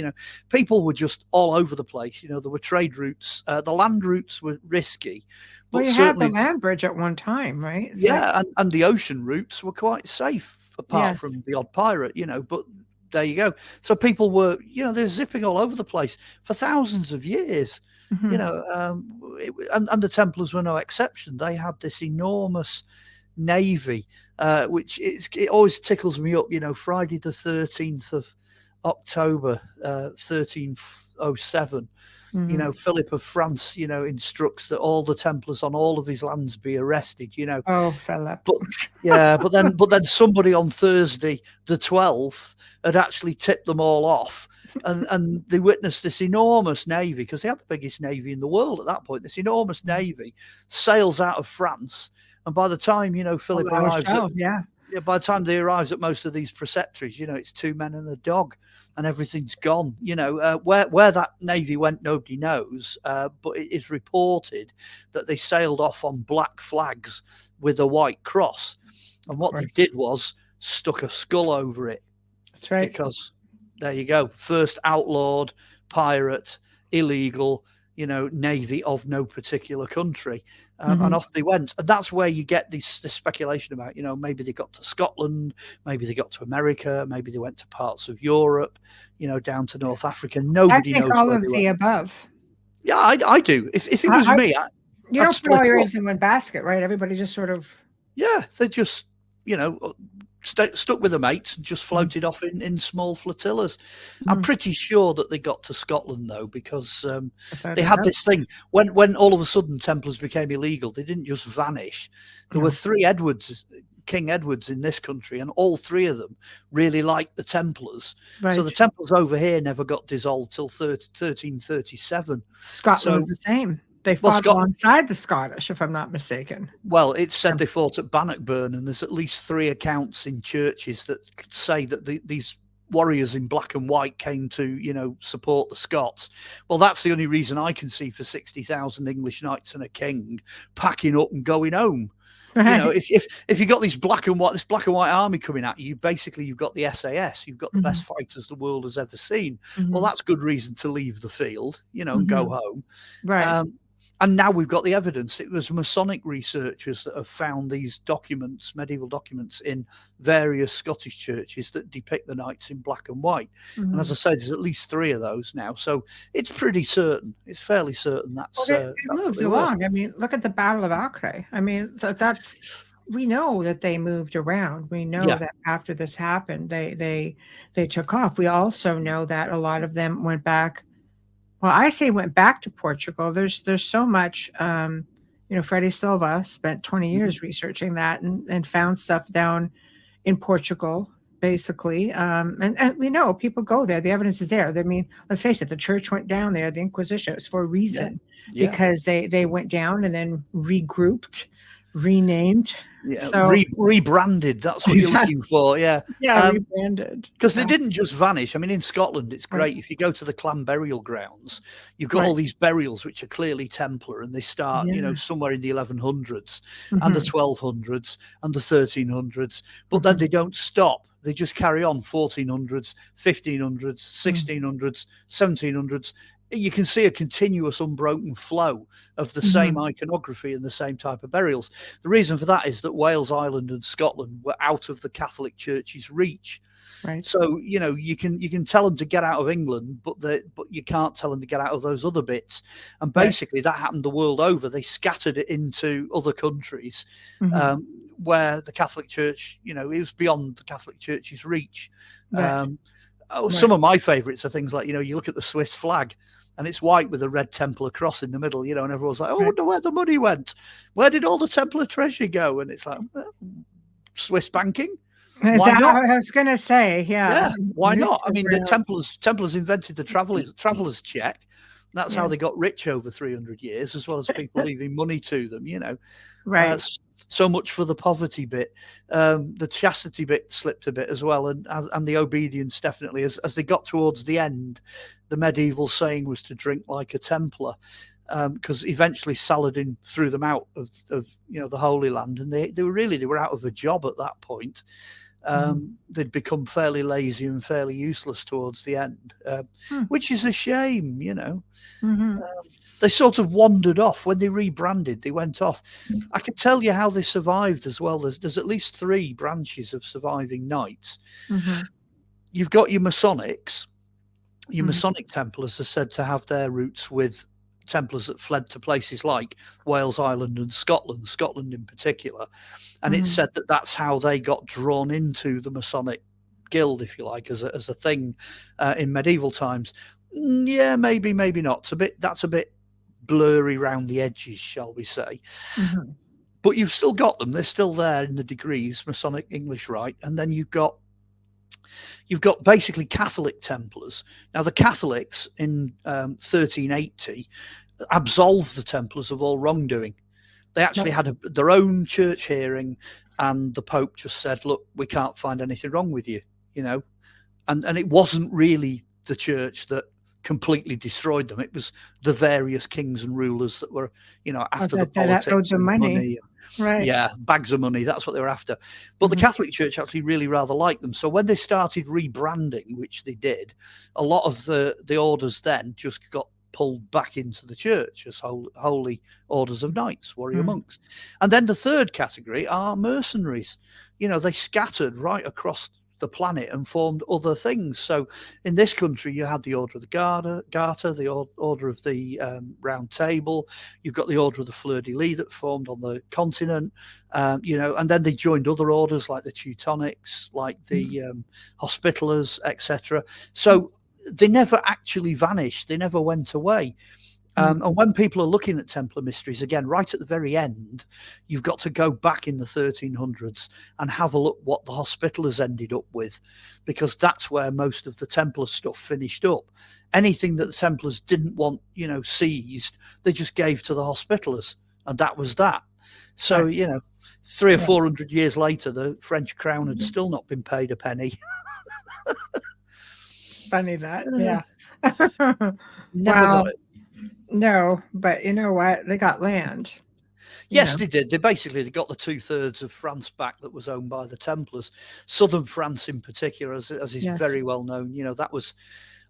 people were just all over the place. There were trade routes. The land routes were risky, but Well, you had the certainly land bridge at one time, right? It's like, yeah, and the ocean routes were quite safe, apart yes. from the odd pirate, but there you go. So people were, they're zipping all over the place for thousands of years, Mhm. and the Templars were no exception. They had this enormous navy, which it always tickles me up. Friday the 13th of October, 1307. Mhm. Philip of France, instructs that all the Templars on all of his lands be arrested. Oh, Philip. But then somebody on Thursday the 12th had actually tipped them all off, and they witnessed this enormous navy, because they had the biggest navy in the world at that point. This enormous navy sails out of France, and by the time Philip arrives by the time they arrives at most of these preceptories, it's two men and a dog, and everything's gone. Where that navy went, nobody knows. But it is reported that they sailed off on black flags with a white cross, and what they did was stuck a skull over it. That's right. Because there you go, first outlawed, pirate, illegal, navy of no particular country. And off they went. And that's where you get this speculation about, maybe they got to Scotland, maybe they got to America, maybe they went to parts of Europe, down to North Africa. Nobody knows all where of they the went. above. Yeah, I do. If it was me, you don't put all your eggs in one basket, right? Everybody just sort of. Yeah, they just, stuck with the mates and just floated off in small flotillas. I'm pretty sure that they got to Scotland, though, because they had this thing. When all of a sudden Templars became illegal, they didn't just vanish. There were three King Edwards in this country, and all three of them really liked the Templars. Right. So the Templars over here never got dissolved till 1337. Scotland was the same. They fought alongside the Scottish, if I'm not mistaken. Well, it's said they fought at Bannockburn, and there's at least 3 accounts in churches that say that these warriors in black and white came to, support the Scots. Well, that's the only reason I can see for 60,000 English knights and a king packing up and going home. Right. If you got this black and white army coming at you, basically you've got the SAS, you've got the best fighters the world has ever seen. Well, that's good reason to leave the field, and go home. Right. And now we've got the evidence. It was Masonic researchers that have found these documents, medieval documents, in various Scottish churches that depict the knights in black and white. And as I said, there's at least 3 of those now. So it's pretty certain. It's fairly certain that's. Well, they moved along. I mean, look at the Battle of Acre. I mean, we know that they moved around. We know that after this happened, they took off. We also know that a lot of them went back. Well, I say went back to Portugal. There's so much, Freddie Silva spent 20 years researching that and found stuff down in Portugal, basically. And we know people go there. The evidence is there. I mean, let's face it, the church went down there. The Inquisition was for a reason, because they went down and then regrouped renamed. Yeah, So rebranded. That's what you're looking for. Yeah. rebranded. Because they didn't just vanish. I mean, in Scotland, it's great. Right. If you go to the clan burial grounds, you've got Right. all these burials which are clearly Templar, and they start, Yeah. somewhere in the 1100s and the 1200s and the 1300s. But then they don't stop. They just carry on 1400s, 1500s, 1600s, 1700s. You can see a continuous unbroken flow of the same iconography and the same type of burials. The reason for that is that Wales, Ireland and Scotland were out of the Catholic Church's reach. Right. So, you can tell them to get out of England, but you can't tell them to get out of those other bits. And basically that happened the world over. They scattered it into other countries where the Catholic Church, it was beyond the Catholic Church's reach. Right. Some of my favorites are things like, you look at the Swiss flag and it's white with a red Templar cross in the middle, and everyone's like, oh, I wonder where the money went. Where did all the Templar treasure go? And it's like, well, Swiss banking. Why not? I was going to say, yeah. Why not? I mean, the Templars invented the traveller's check. That's how they got rich over 300 years, as well as people leaving money to them. Right. So much for the poverty bit. The chastity bit slipped a bit as well, and the obedience definitely. As they got towards the end, the medieval saying was to drink like a Templar, because eventually Saladin threw them out of the Holy Land, and they were out of a job at that point. They'd become fairly lazy and fairly useless towards the end, which is a shame, They sort of wandered off. When they rebranded, they went off. I can tell you how they survived as well. There's at least 3 branches of surviving knights. You've got your Masonics. Your Masonic Templars are said to have their roots with Templars that fled to places like Wales, Ireland and Scotland in particular. And it's said that that's how they got drawn into the Masonic guild, if you like, as a thing in medieval times. Yeah, maybe not. That's a bit blurry round the edges, shall we say. But you've still got them. They're still there in the degrees, Masonic English Rite. And then you've got basically Catholic Templars. Now, the Catholics in 1380 absolved the Templars of all wrongdoing. They actually had their own church hearing, and the Pope just said, look, we can't find anything wrong with you, and it wasn't really the church that completely destroyed them. It was the various kings and rulers that were, after the politics and money. Right. Yeah, bags of money. That's what they were after. But the Catholic Church actually really rather liked them. So when they started rebranding, which they did, a lot of the orders then just got pulled back into the church as holy orders of knights, warrior monks. And then the third category are mercenaries. They scattered right across the planet and formed other things. So in this country, you had the Order of the Garter, the Order of the Round Table. You've got the Order of the Fleur de Lis that formed on the continent, and then they joined other orders like the Teutonics, like the Hospitallers, etc. So they never actually vanished. They never went away. And when people are looking at Templar mysteries, again, right at the very end, you've got to go back in the 1300s and have a look what the Hospitallers ended up with, because that's where most of the Templar stuff finished up. Anything that the Templars didn't want, seized, they just gave to the Hospitallers, and that was that. So, 300 or 400 years later, the French crown had still not been paid a penny. Funny that, yeah. Never got it. No, but you know what? They got land. Yes, they did. They got the 2/3 of France back that was owned by the Templars. Southern France, in particular, as is very well known. That was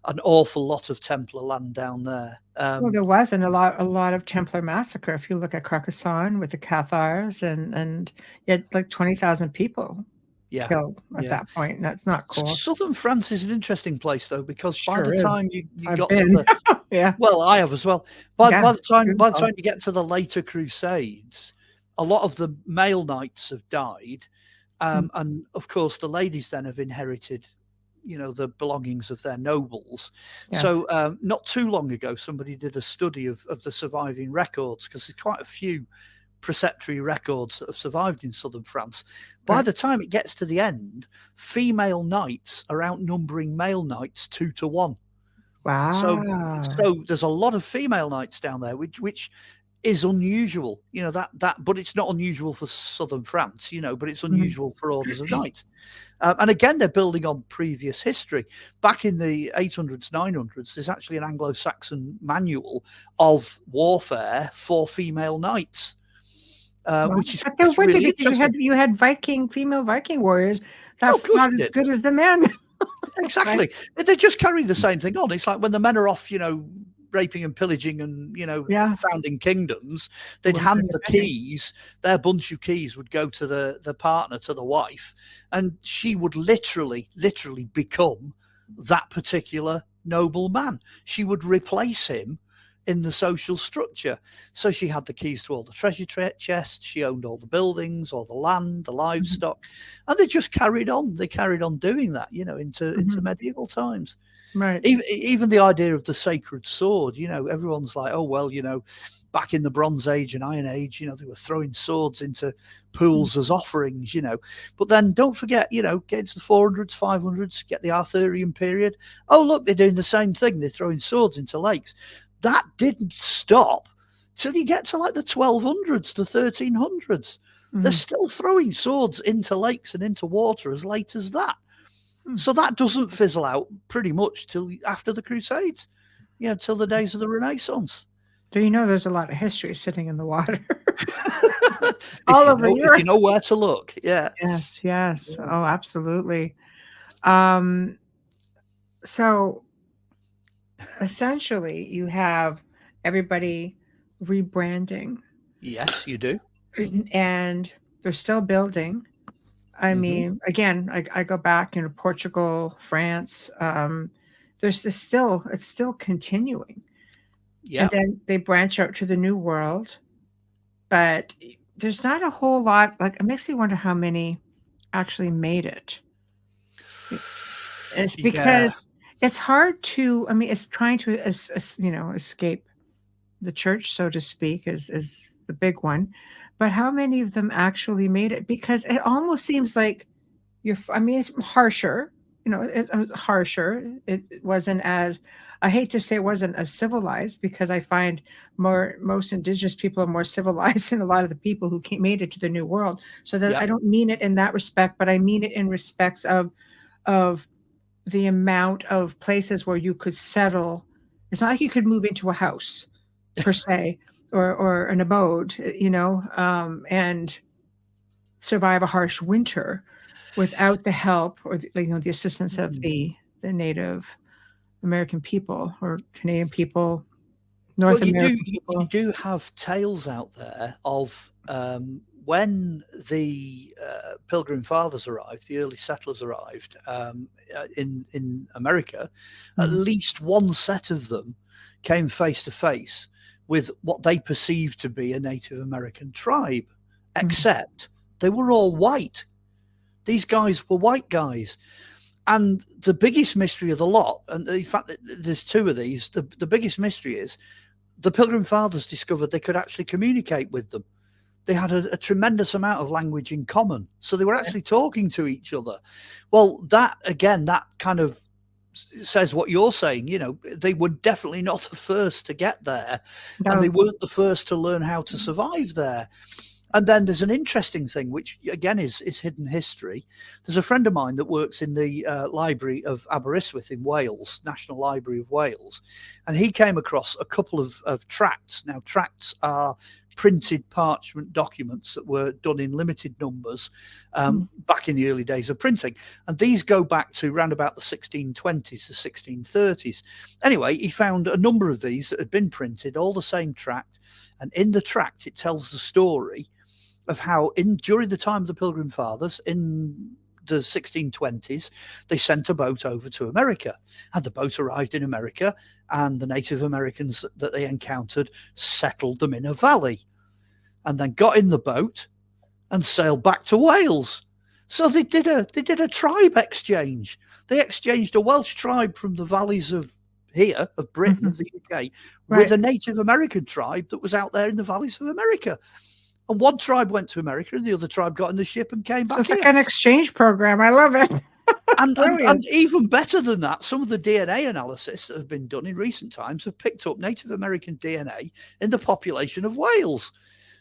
an awful lot of Templar land down there. Well, there was, and a lot of Templar massacre. If you look at Carcassonne with the Cathars, and you had like 20,000 people killed at that point. And that's not cool. Southern France is an interesting place, though, because by the time you got to the well, I have as well. By the time you get to the later Crusades, a lot of the male knights have died, and of course the ladies then have inherited, the belongings of their nobles. So not too long ago, somebody did a study of the surviving records, because there's quite a few preceptory records that have survived in southern France. By the time it gets to the end, female knights are outnumbering male knights 2 to 1. Wow. So there's a lot of female knights down there, which is unusual, but it's not unusual for southern France, but it's unusual for orders of knights. And again, they're building on previous history. Back in the 800s, 900s, there's actually an Anglo-Saxon manual of warfare for female knights, which is but there would really be, because you had female Viking warriors that not as good as the men. Exactly. Right. They just carry the same thing on. It's like when the men are off, raping and pillaging and founding kingdoms, they'd hand the keys. Their bunch of keys would go to the partner, to the wife, and she would literally become that particular noble man. She would replace him in the social structure. So she had the keys to all the treasure chests. She owned all the buildings, all the land, the livestock, and they just carried on. They carried on doing that, into medieval times. Right. Even the idea of the sacred sword, everyone's like, oh, well, back in the Bronze Age and Iron Age, they were throwing swords into pools as offerings, But then don't forget, get into the 400s, 500s, get the Arthurian period. Oh, look, they're doing the same thing. They're throwing swords into lakes. That didn't stop till you get to like the 1200s, the 1300s. They're still throwing swords into lakes and into water as late as that. So that doesn't fizzle out pretty much till after the Crusades, till the days of the Renaissance. So there's a lot of history sitting in the water. All over Europe. If you know where to look, yeah. Yes. Yeah. Oh, absolutely. So essentially, you have everybody rebranding. Yes, you do. And they're still building. I mean, again, I go back, Portugal, France. It's still continuing. Yeah. And then they branch out to the New World, but there's not a whole lot. Like, it makes me wonder how many actually made it. It's because it's hard to. I mean, it's trying to, escape the church, so to speak, is the big one. But how many of them actually made it? Because it almost seems like it's harsher. It's harsher. It wasn't as, I hate to say it wasn't as civilized, because I find most indigenous people are more civilized than a lot of the people who made it to the New World. So that I don't mean it in that respect, but I mean it in respects of the amount of places where you could settle. It's not like you could move into a house per se. Or an abode, and survive a harsh winter without the help or the assistance of the Native American people or Canadian people, North American people. You do have tales out there of when the Pilgrim Fathers arrived, the early settlers arrived in America. At least one set of them came face to face with what they perceived to be a Native American tribe, except they were all white. These guys were white guys. And the biggest mystery of the lot, and in fact, there's two of these, the biggest mystery is the Pilgrim Fathers discovered they could actually communicate with them. They had a tremendous amount of language in common. So they were actually talking to each other. Well, that kind of says what you're saying. They were definitely not the first to get there, and they weren't the first to learn how to survive there. And then there's an interesting thing, which again is hidden history. There's a friend of mine that works in the Library of Aberystwyth in Wales, National Library of Wales, and he came across a couple of tracts. Now, tracts are printed parchment documents that were done in limited numbers back in the early days of printing. And these go back to around about the 1620s to 1630s. Anyway, he found a number of these that had been printed, all the same tract. And in the tract, it tells the story of how during the time of the Pilgrim Fathers in the 1620s, they sent a boat over to America, and the boat arrived in America, and the Native Americans that they encountered settled them in a valley, and then got in the boat and sailed back to Wales. So they did a tribe exchange. They exchanged a Welsh tribe from the valleys of Britain, of the UK, with a Native American tribe that was out there in the valleys of America. And one tribe went to America and the other tribe got in the ship and came back. So it's like an exchange program. I love it. and even better than that, some of the DNA analysis that have been done in recent times have picked up Native American DNA in the population of Wales.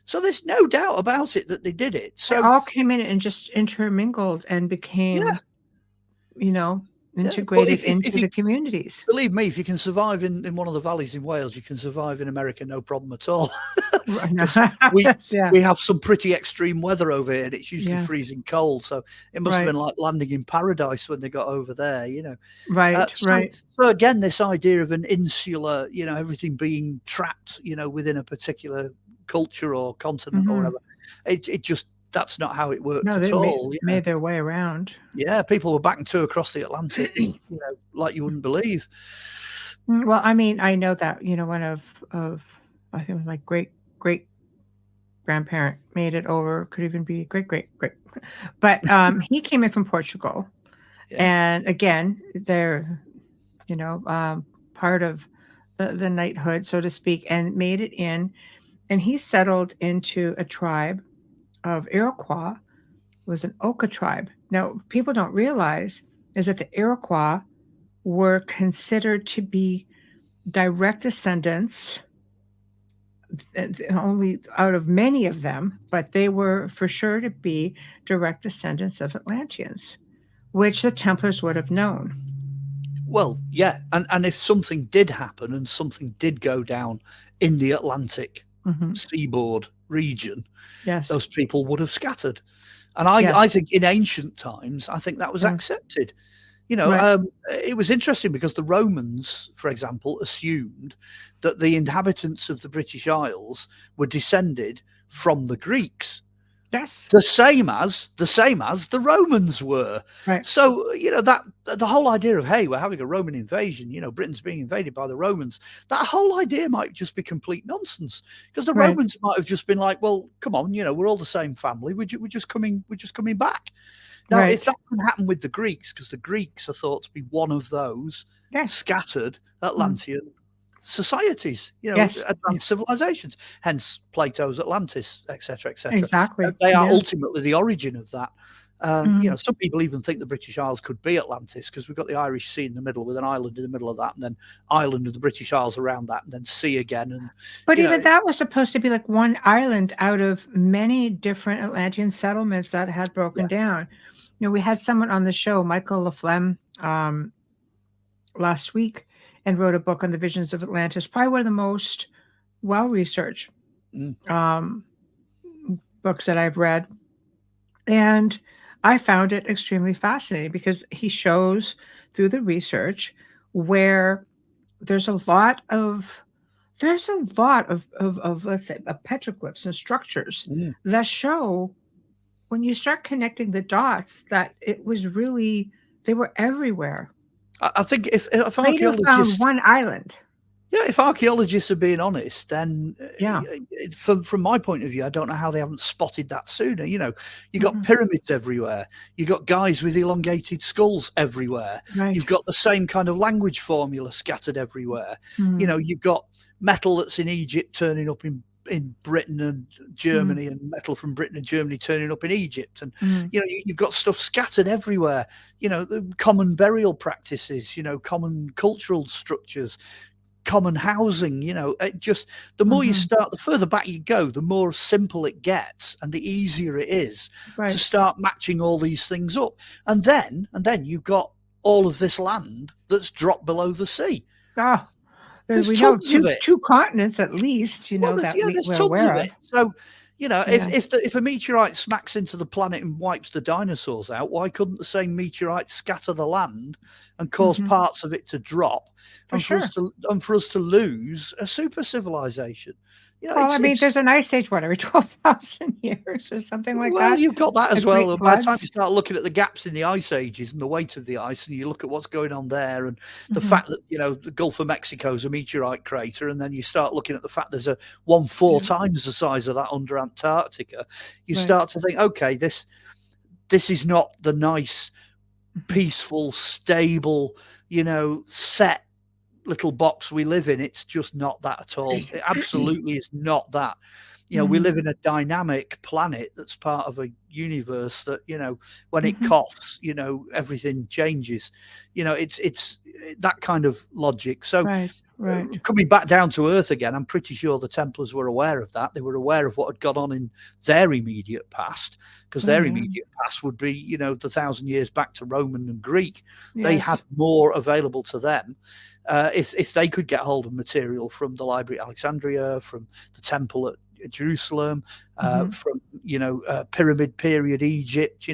So there's no doubt about it that they did it. So they all came in and just intermingled and became, integrated into the communities. Believe me, if you can survive in one of the valleys in Wales, you can survive in America, no problem at all. we have some pretty extreme weather over here, and it's usually freezing cold. So it must have been like landing in paradise when they got over there, So again, this idea of an insular, everything being trapped, within a particular culture or continent or whatever, that's not how it worked at all. They made their way around. Yeah, people were back and two across the Atlantic, like you wouldn't believe. Well, I mean, I know that, one of I think it was my great grandparent made it over, could even be great. But he came in from Portugal. Yeah. And again, they're, part of the knighthood, so to speak, and made it in. And he settled into a tribe of Iroquois. Was an Oka tribe. Now, people don't realize is that the Iroquois were considered to be direct descendants, only out of many of them, but they were for sure to be direct descendants of Atlanteans, which the Templars would have known. Well, yeah, and if something did happen and something did go down in the Atlantic seaboard region, those people would have scattered. And I think in ancient times, I think that was accepted. It was interesting because the Romans, for example, assumed that the inhabitants of the British Isles were descended from the Greeks. Yes. The same as the Romans were. Right. So, that the whole idea of, hey, we're having a Roman invasion, Britain's being invaded by the Romans, that whole idea might just be complete nonsense. Because the Romans might have just been like, well, come on, we're all the same family. We're just coming back. Now, if that can happen with the Greeks, because the Greeks are thought to be one of those scattered Atlantean societies, advanced civilizations, hence Plato's Atlantis, etc., etc. Exactly. They are ultimately the origin of that. Some people even think the British Isles could be Atlantis because we've got the Irish Sea in the middle with an island in the middle of that, and then island of the British Isles around that, and then sea again. But even that was supposed to be like one island out of many different Atlantean settlements that had broken down. We had someone on the show, Michael Laflemme, last week, and wrote a book on the visions of Atlantis, probably one of the most well-researched books that I've read. And I found it extremely fascinating because he shows through the research where there's a lot of let's say, petroglyphs and structures that show when you start connecting the dots that it was really, they were everywhere. I think if archaeologists found one island. Yeah, if archaeologists are being honest, then from my point of view, I don't know how they haven't spotted that sooner. You got pyramids everywhere. You got guys with elongated skulls everywhere. Right. You've got the same kind of language formula scattered everywhere. You've got metal that's in Egypt turning up in Britain and Germany, and metal from Britain and Germany turning up in Egypt, and you've got stuff scattered everywhere. The common burial practices, common cultural structures, common housing. It the more you start, the further back you go, the more simple it gets, and the easier it is to start matching all these things up. And then you've got all of this land that's dropped below the sea. We know two continents at least, there's tons of it. So, if a meteorite smacks into the planet and wipes the dinosaurs out, why couldn't the same meteorite scatter the land and cause parts of it to drop for us to lose a super civilization? There's an ice age, every 12,000 years or something like that. Well, you've got that as well. By the time you start looking at the gaps in the ice ages and the weight of the ice, and you look at what's going on there, and the fact that, the Gulf of Mexico is a meteorite crater, and then you start looking at the fact there's a 1/4 times the size of that under Antarctica, you start to think, okay, this is not the nice, peaceful, stable, set little box we live in. It's just not that at all. It absolutely is not that. We live in a dynamic planet that's part of a universe that, when it Mhm. coughs, everything changes. It's that kind of logic. So Right. coming back down to earth again, I'm pretty sure the Templars were aware of that. They were aware of what had gone on in their immediate past, because Oh, their yeah. immediate past would be, the 1,000 years back to Roman and Greek. They Yes. had more available to them. If they could get hold of material from the Library at Alexandria, from the Temple at Jerusalem, from Pyramid period Egypt,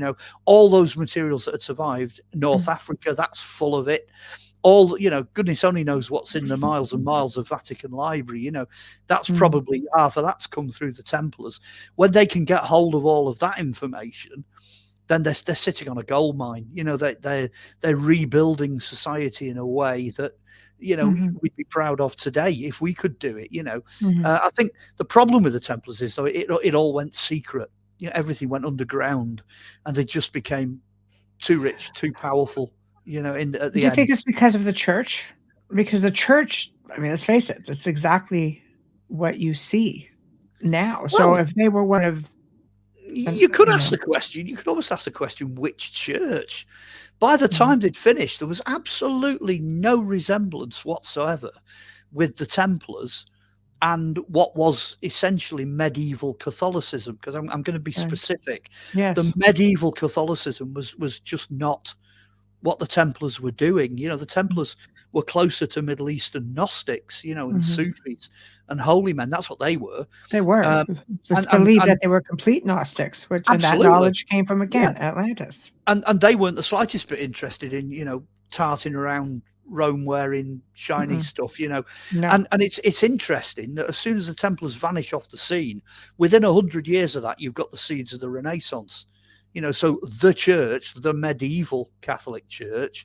all those materials that had survived. North Africa, that's full of it. All, goodness only knows what's in the miles and miles of Vatican Library. That's probably half of that's come through the Templars. When they can get hold of all of that information, then they're sitting on a gold mine. They're rebuilding society in a way that we'd be proud of today if we could do it. I think the problem with the Templars is, though, it all went secret. Everything went underground, and they just became too rich, too powerful. At the Do you end. think it's because of the church? Because the church, I mean, let's face it, that's exactly what you see now. So Well, if they were one of, you could ask the question. You could almost ask the question, which church? By the time they'd finished, there was absolutely no resemblance whatsoever with the Templars and what was essentially medieval Catholicism. Because I'm going to be specific. yes, The medieval Catholicism was just not what the Templars were doing. The Templars were closer to Middle Eastern Gnostics, and Sufis and holy men. That's what they were. they were. It's believed that they were complete Gnostics, and that knowledge came from, again, Atlantis. And they weren't the slightest bit interested in, tarting around Rome wearing shiny stuff, No. And it's interesting that as soon as the Templars vanish off the scene, within 100 years of that, you've got the seeds of the Renaissance. So the church, the medieval Catholic Church,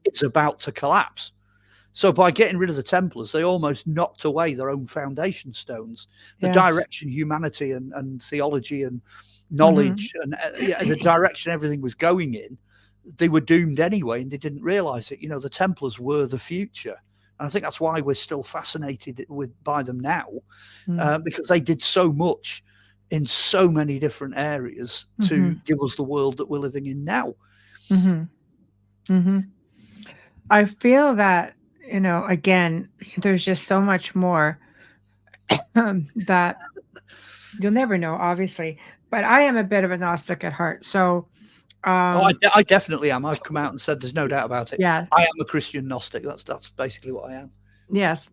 it's about to collapse. So by getting rid of the Templars, they almost knocked away their own foundation stones. The direction humanity and theology and knowledge and the direction everything was going in, they were doomed anyway, and they didn't realize it. The Templars were the future. And I think that's why we're still fascinated by them now, because they did so much in so many different areas to give us the world that we're living in now. I feel that, again, there's just so much more that you'll never know, obviously. But I am a bit of a Gnostic at heart. So I definitely am. I've come out and said there's no doubt about it. Yeah. I am a Christian Gnostic. That's basically what I am. Yes.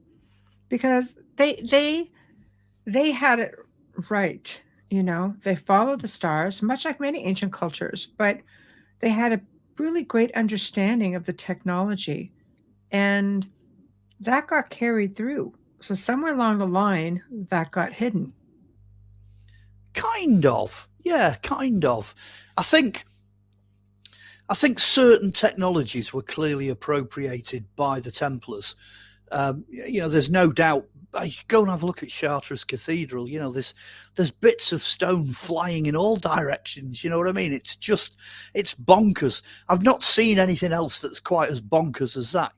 Because they had it right. They followed the stars, much like many ancient cultures, but they had a really great understanding of the technology, and that got carried through. So somewhere along the line, that got hidden. Kind of. Yeah, kind of. I think certain technologies were clearly appropriated by the Templars. There's no doubt. Go and have a look at Chartres Cathedral. There's bits of stone flying in all directions. You know what I mean? It's bonkers. I've not seen anything else that's quite as bonkers as that.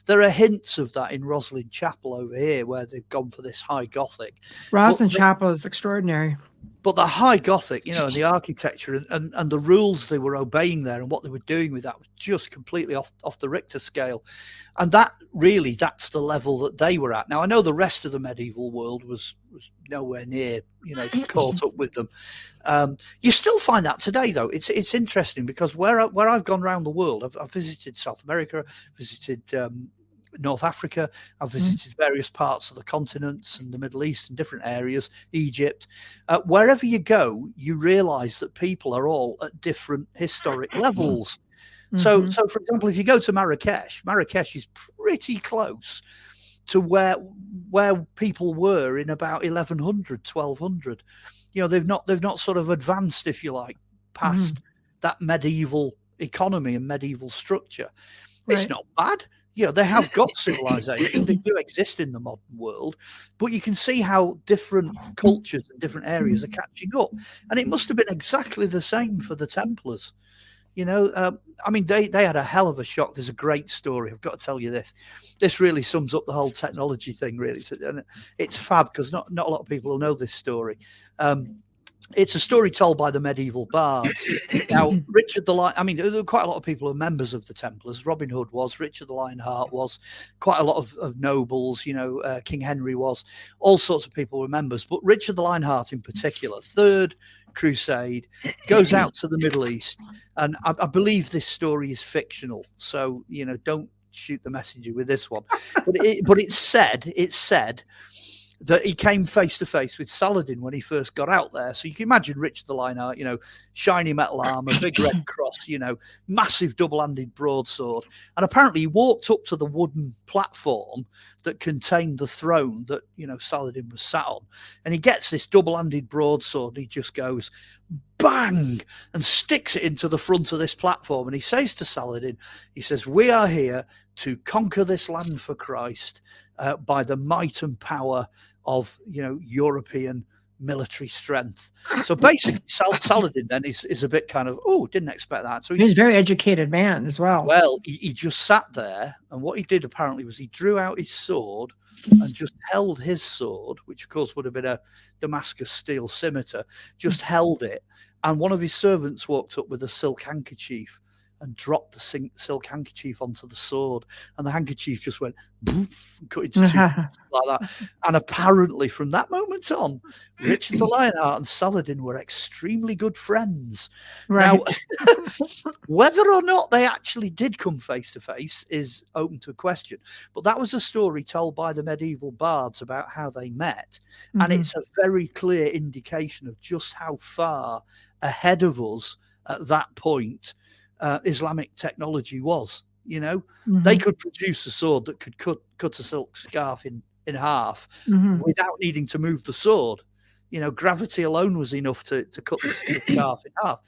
There are hints of that in Roslin Chapel over here, where they've gone for this high Gothic. Roslin Chapel is extraordinary. But the high Gothic, and the architecture and the rules they were obeying there and what they were doing with that was just completely off the Richter scale. And that's the level that they were at. Now, I know the rest of the medieval world was nowhere near, caught up with them. You still find that today, though. It's interesting, because where I've gone around the world, I've visited South America, visited North Africa, I've visited various parts of the continents and the Middle East and different areas, Egypt. Wherever you go, you realize that people are all at different historic levels. So for example, if you go to Marrakesh is pretty close to where people were in about 1100, 1200. They've not sort of advanced, if you like, past that medieval economy and medieval structure. It's not bad. They have got civilization. They do exist in the modern world, but you can see how different cultures and different areas are catching up. And it must have been exactly the same for the Templars. You know, I mean, they had a hell of a shock. There's a great story. I've got to tell you this. This really sums up the whole technology thing, really. And it's fab because not a lot of people will know this story. It's a story told by the medieval bards. Now, Richard the Lion, I mean, there were quite a lot of people who are members of the Templars. Robin Hood was, Richard the Lionheart was, quite a lot of nobles, you know, King Henry was, all sorts of people were members. But Richard the Lionheart in particular, Third Crusade, goes out to the Middle East. And I believe this story is fictional. So, you know, don't shoot the messenger with this one. But it's said that he came face to face with Saladin when he first got out there. So you can imagine Richard the Lionheart, you know, shiny metal armor, big red cross, you know, massive double-handed broadsword. And apparently he walked up to the wooden platform that contained the throne that, you know, Saladin was sat on. And he gets this double-handed broadsword and he just goes, bang, and sticks it into the front of this platform. And he says to Saladin, he says, we are here to conquer this land for Christ by the might and power of, you know, European military strength. So basically Saladin then is a bit kind of, oh, didn't expect that. So he's a very educated man as well. Well, he just sat there, and what he did apparently was he drew out his sword and just held his sword, which of course would have been a Damascus steel scimitar, just held it. And one of his servants walked up with a silk handkerchief and dropped the silk handkerchief onto the sword, and the handkerchief just went poof, and cut into two pieces like that. And apparently from that moment on, Richard the Lionheart and Saladin were extremely good friends. Right. Now, whether or not they actually did come face to face is open to question, but that was a story told by the medieval bards about how they met. And it's a very clear indication of just how far ahead of us at that point Islamic technology was. You know, they could produce a sword that could cut a silk scarf in half without needing to move the sword. You know, gravity alone was enough to cut the scarf in half.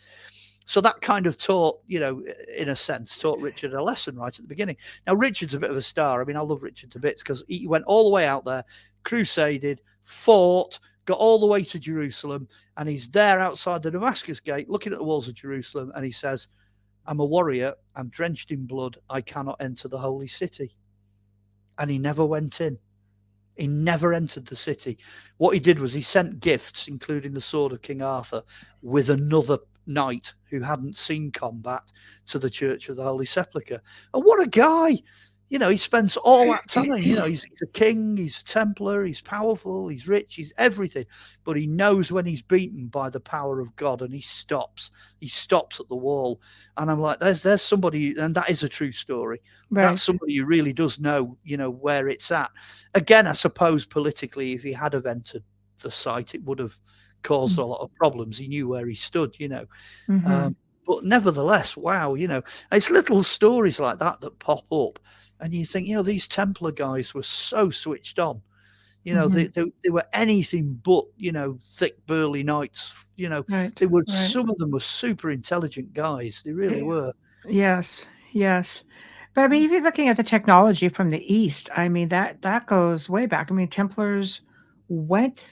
So that kind of taught, you know, in a sense, taught Richard a lesson right at the beginning. Now, Richard's a bit of a star. I mean, I love Richard to bits because he went all the way out there, crusaded, fought, got all the way to Jerusalem, and he's there outside the Damascus gate looking at the walls of Jerusalem, and he says, I'm a warrior, I'm drenched in blood, I cannot enter the holy city. And he never went in. He never entered the city. What he did was he sent gifts, including the sword of King Arthur, with another knight who hadn't seen combat, to the Church of the Holy Sepulchre. And what a guy! You know, he spends all that time, you know, he's a king, he's a Templar, he's powerful, he's rich, he's everything. But he knows when he's beaten by the power of God, and he stops. He stops at the wall. And I'm like, there's somebody, and that is a true story. Right. That's somebody who really does know, you know, where it's at. Again, I suppose politically, if he had have entered the site, it would have caused a lot of problems. He knew where he stood, you know. But nevertheless, wow, you know, it's little stories like that that pop up. And you think, you know, these Templar guys were so switched on. You know, they were anything but, you know, thick, burly knights. You know, they were. Some of them were super intelligent guys. They really were. Yes, yes. But I mean, if you're looking at the technology from the East, I mean, that goes way back. I mean, Templars went,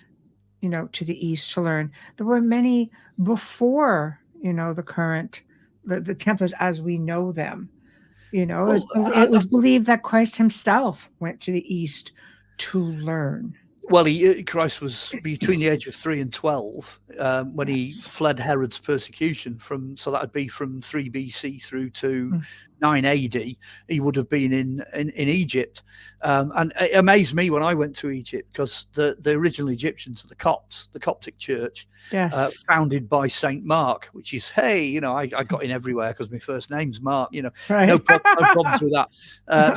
you know, to the East to learn. There were many before, you know, the current, the Templars as we know them. You know, it was believed that Christ himself went to the East to learn. Well, Christ was between the age of 3 and 12 when he fled Herod's persecution so that would be from 3 BC through to 9 AD. He would have been in Egypt. And it amazed me when I went to Egypt because the original Egyptians are the Copts, the Coptic church, founded by St. Mark, which is, hey, you know, I got in everywhere because my first name's Mark, you know, no problems with that.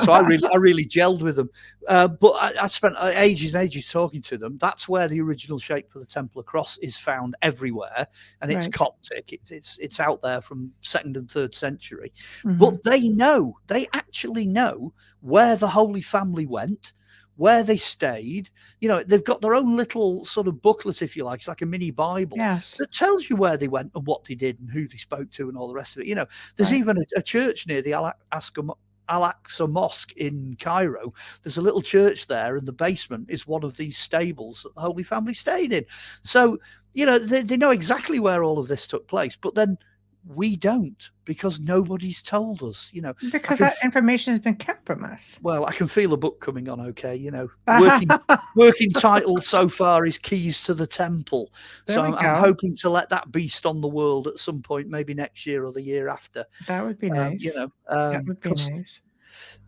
So I really gelled with them. But I spent ages and ages talking to them. That's where the original shape for the Templar cross is found everywhere. And it's Coptic. It's out there from 2nd and 3rd century. But they actually know where the Holy Family went, where they stayed. You know, they've got their own little sort of booklet, if you like. It's like a mini Bible that tells you where they went and what they did and who they spoke to and all the rest of it. You know, there's even a church near the Al-Aqsa Mosque in Cairo. There's a little church there, and the basement is one of these stables that the Holy Family stayed in. So, you know, they know exactly where all of this took place. But then We don't, because nobody's told us, you know. Because that information has been kept from us. Well, I can feel a book coming on, okay, you know. Working title so far is Keys to the Temple. There So we I'm go. hoping to let that beast on the world at some point, maybe next year or the year after. That would be nice. You know, that would be 'cause nice.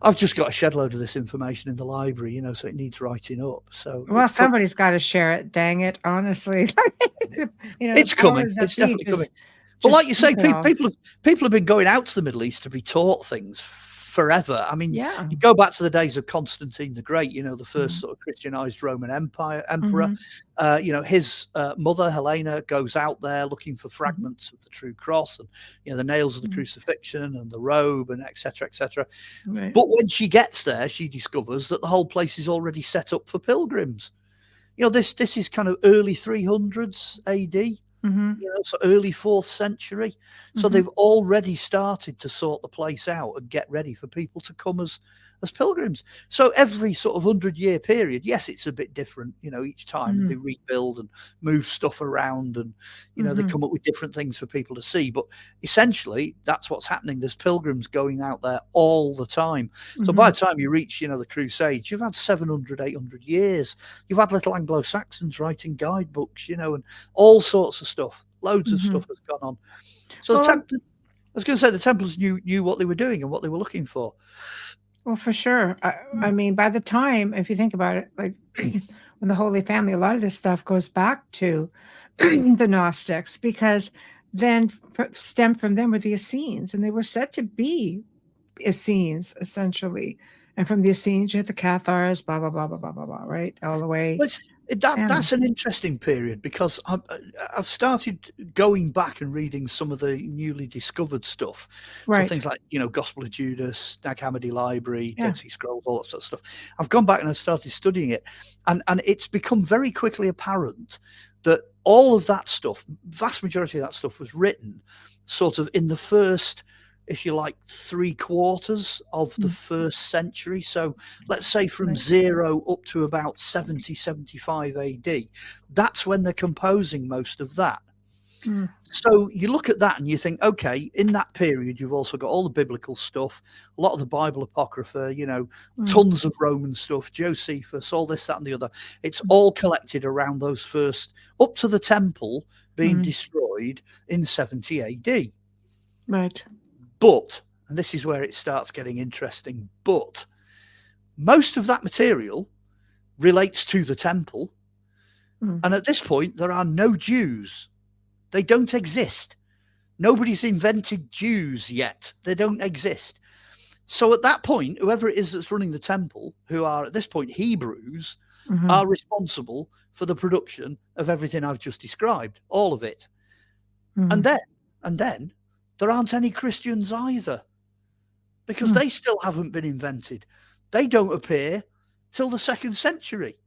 I've just got a shed load of this information in the library, you know, so it needs writing up. So Well, somebody's got to share it. Dang it! Honestly, you know, it's coming. It's definitely coming. But like you say, people have been going out to the Middle East to be taught things forever. I mean, Yeah. you go back to the days of Constantine the Great, you know, the first sort of Christianized Roman emperor. You know, his mother, Helena, goes out there looking for fragments of the true cross and, you know, the nails of the crucifixion and the robe and et cetera, et cetera. Right. But when she gets there, she discovers that the whole place is already set up for pilgrims. You know, this is kind of early 300s AD. You know, so early 4th century. So they've already started to sort the place out and get ready for people to come as pilgrims. So every sort of 100-year period, yes, it's a bit different, you know, each time they rebuild and move stuff around and, you know, they come up with different things for people to see. But essentially, that's what's happening. There's pilgrims going out there all the time. So by the time you reach, you know, the Crusades, you've had 700, 800 years. You've had little Anglo-Saxons writing guidebooks, you know, and all sorts of stuff. Loads of stuff has gone on. So I was going to say the Templars knew what they were doing and what they were looking for. Well, for sure. I mean, by the time, if you think about it, like when the Holy Family, a lot of this stuff goes back to the Gnostics, because then stemmed from them were the Essenes, and they were said to be Essenes, essentially. And from the Essenes, you had the Cathars, blah, blah, blah, blah, blah, blah, blah, right? All the way. That's an interesting period, because I've started going back and reading some of the newly discovered stuff. Right. So things like, you know, Gospel of Judas, Nag Hammadi Library, Dead Sea Scrolls, all that sort of stuff. I've gone back and I've started studying it. And it's become very quickly apparent that all of that stuff, vast majority of that stuff, was written sort of in the first, if you like, 3/4 of the 1st century. So let's say from 0 up to about 70, 75 AD. That's when they're composing most of that. So you look at that and you think, okay, in that period, you've also got all the biblical stuff, a lot of the Bible Apocrypha, you know, tons of Roman stuff, Josephus, all this, that, and the other. It's all collected around those first, up to the temple being destroyed in 70 AD. Right. But, and this is where it starts getting interesting, but most of that material relates to the temple. And at this point, there are no Jews. They don't exist. Nobody's invented Jews yet. They don't exist. So at that point, whoever it is that's running the temple, who are at this point Hebrews, are responsible for the production of everything I've just described, all of it. And then there aren't any Christians either, because they still haven't been invented. They don't appear till the 2nd century,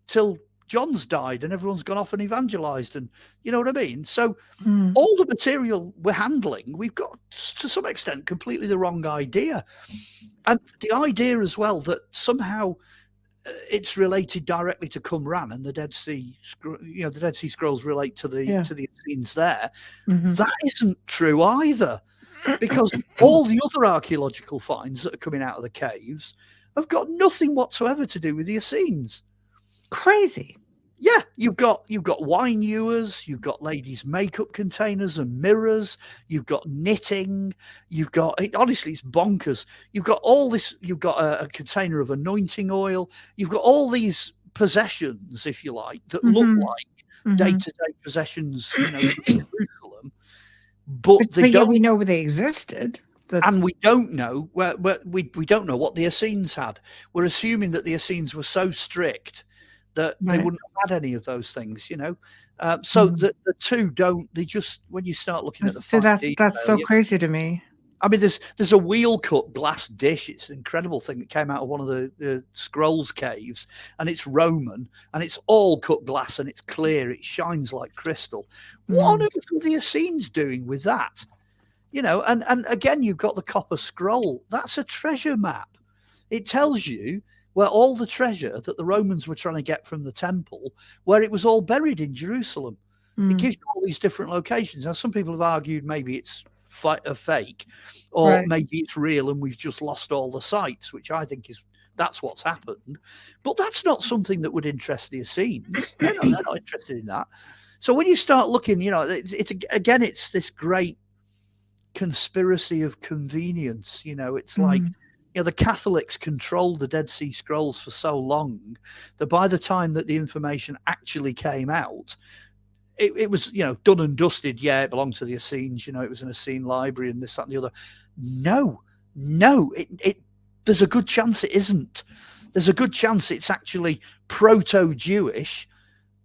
till John's died and everyone's gone off and evangelized, and you know what I mean? So all the material we're handling, we've got to some extent completely the wrong idea. And the idea as well that somehow it's related directly to Qumran and the Dead Sea, you know, the Dead Sea Scrolls relate to the Essenes there. That isn't true either, because all the other archaeological finds that are coming out of the caves have got nothing whatsoever to do with the Essenes. Crazy. Yeah, you've got wine ewers, you've got ladies' makeup containers and mirrors, you've got knitting, you've got, honestly, it's bonkers. You've got all this, you've got a container of anointing oil, you've got all these possessions, if you like, that look like day-to-day possessions, you know, from Jerusalem, but they don't. We know they existed. And we don't know we don't know what the Essenes had. We're assuming that the Essenes were so strict that they wouldn't have had any of those things, you know. So the two don't. They just, when you start looking at the that's so crazy to me. I mean, there's a wheel cut glass dish. It's an incredible thing that came out of one of the Scrolls caves, and it's Roman, and it's all cut glass, and it's clear. It shines like crystal. What on earth are the Essenes doing with that? You know, and again, you've got the copper scroll. That's a treasure map. It tells you where all the treasure that the Romans were trying to get from the temple, where it was all buried in Jerusalem. It gives you all these different locations. Now, some people have argued maybe it's fake, or maybe it's real and we've just lost all the sites, which I think that's what's happened. But that's not something that would interest the Essenes. They're not interested in that. So when you start looking, it's this great conspiracy of convenience. It's like, the Catholics controlled the Dead Sea Scrolls for so long that by the time that the information actually came out, it was, done and dusted. Yeah, it belonged to the Essenes. It was an Essene library and this, that, and the other. No, there's a good chance it isn't. There's a good chance it's actually proto-Jewish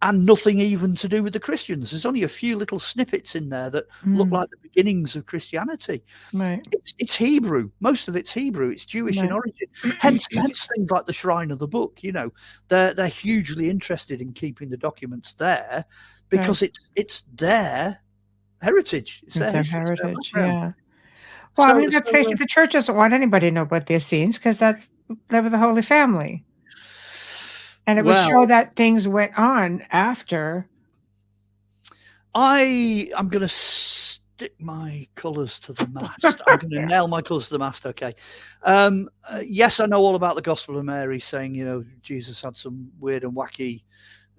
and nothing even to do with the Christians. There's only a few little snippets in there that look like the beginnings of Christianity. Right. It's Hebrew. Most of it's Hebrew. It's Jewish in origin. Hence things like the Shrine of the Book. They're hugely interested in keeping the documents there because it's their heritage. It's their heritage. Yeah. Well, let's face it, the church doesn't want anybody to know about the Essenes because they were the Holy Family. And it would show that things went on after. I'm going to stick my colours to the mast. I'm going to nail my colours to the mast. Okay. Yes, I know all about the Gospel of Mary saying, Jesus had some weird and wacky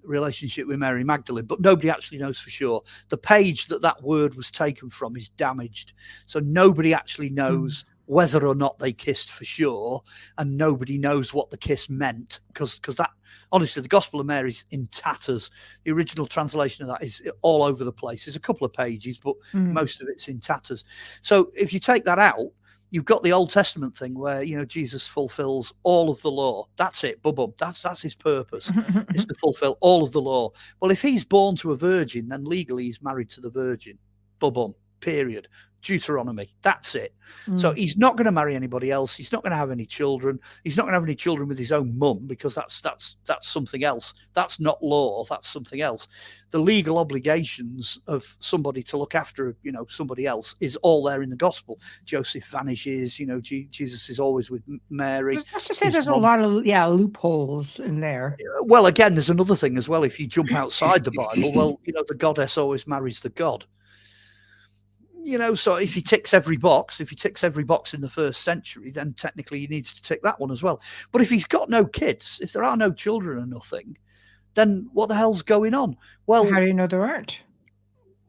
relationship with Mary Magdalene, but nobody actually knows for sure. The page that word was taken from is damaged. So nobody actually knows whether or not they kissed for sure, and nobody knows what the kiss meant because that, honestly, the Gospel of Mary is in tatters. The original translation of that is all over the place. There's a couple of pages, but most of it's in tatters. So if you take that out, you've got the Old Testament thing where, Jesus fulfills all of the law. That's it. Boom. That's his purpose, is to fulfill all of the law. Well, if he's born to a virgin, then legally he's married to the virgin. Boom. Period. Deuteronomy. That's it. So he's not going to marry anybody else. He's not going to have any children. He's not going to have any children with his own mum because that's something else. That's not law. That's something else. The legal obligations of somebody to look after, somebody else is all there in the gospel. Joseph vanishes. Jesus is always with Mary. Let's just say there's a lot of loopholes in there. Well, again, there's another thing as well. If you jump outside the Bible, well, the goddess always marries the god. So if he ticks every box in the first century, then technically he needs to tick that one as well. But if he's got no kids, if there are no children or nothing, then what the hell's going on? Well, how do you know there aren't?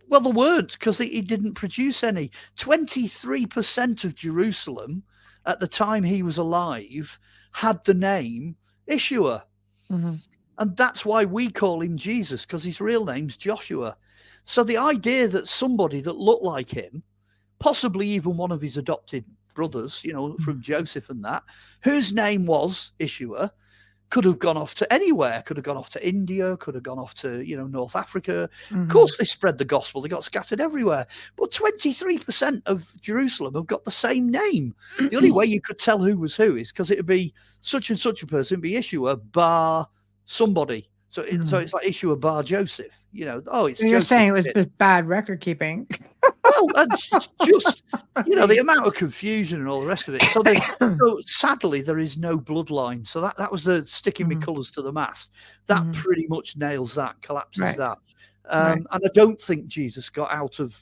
Well, there weren't because he didn't produce any. 23% of Jerusalem at the time he was alive had the name Issuer. And that's why we call him Jesus, because his real name's Joshua. So the idea that somebody that looked like him, possibly even one of his adopted brothers, from Joseph and that, whose name was Issuer, could have gone off to anywhere, could have gone off to India, could have gone off to, North Africa. Of course, they spread the gospel. They got scattered everywhere. But 23% of Jerusalem have got the same name. The only way you could tell who was who is because it would be such and such a person, it'd be Issuer bar somebody. So it's like Issuer bar Joseph, it's so you're Joseph, saying it was just bad record keeping. Well, that's just, the amount of confusion and all the rest of it. So sadly, there is no bloodline. So that was the sticking my colours to the mast. That pretty much nails that, collapses that. And I don't think Jesus got out of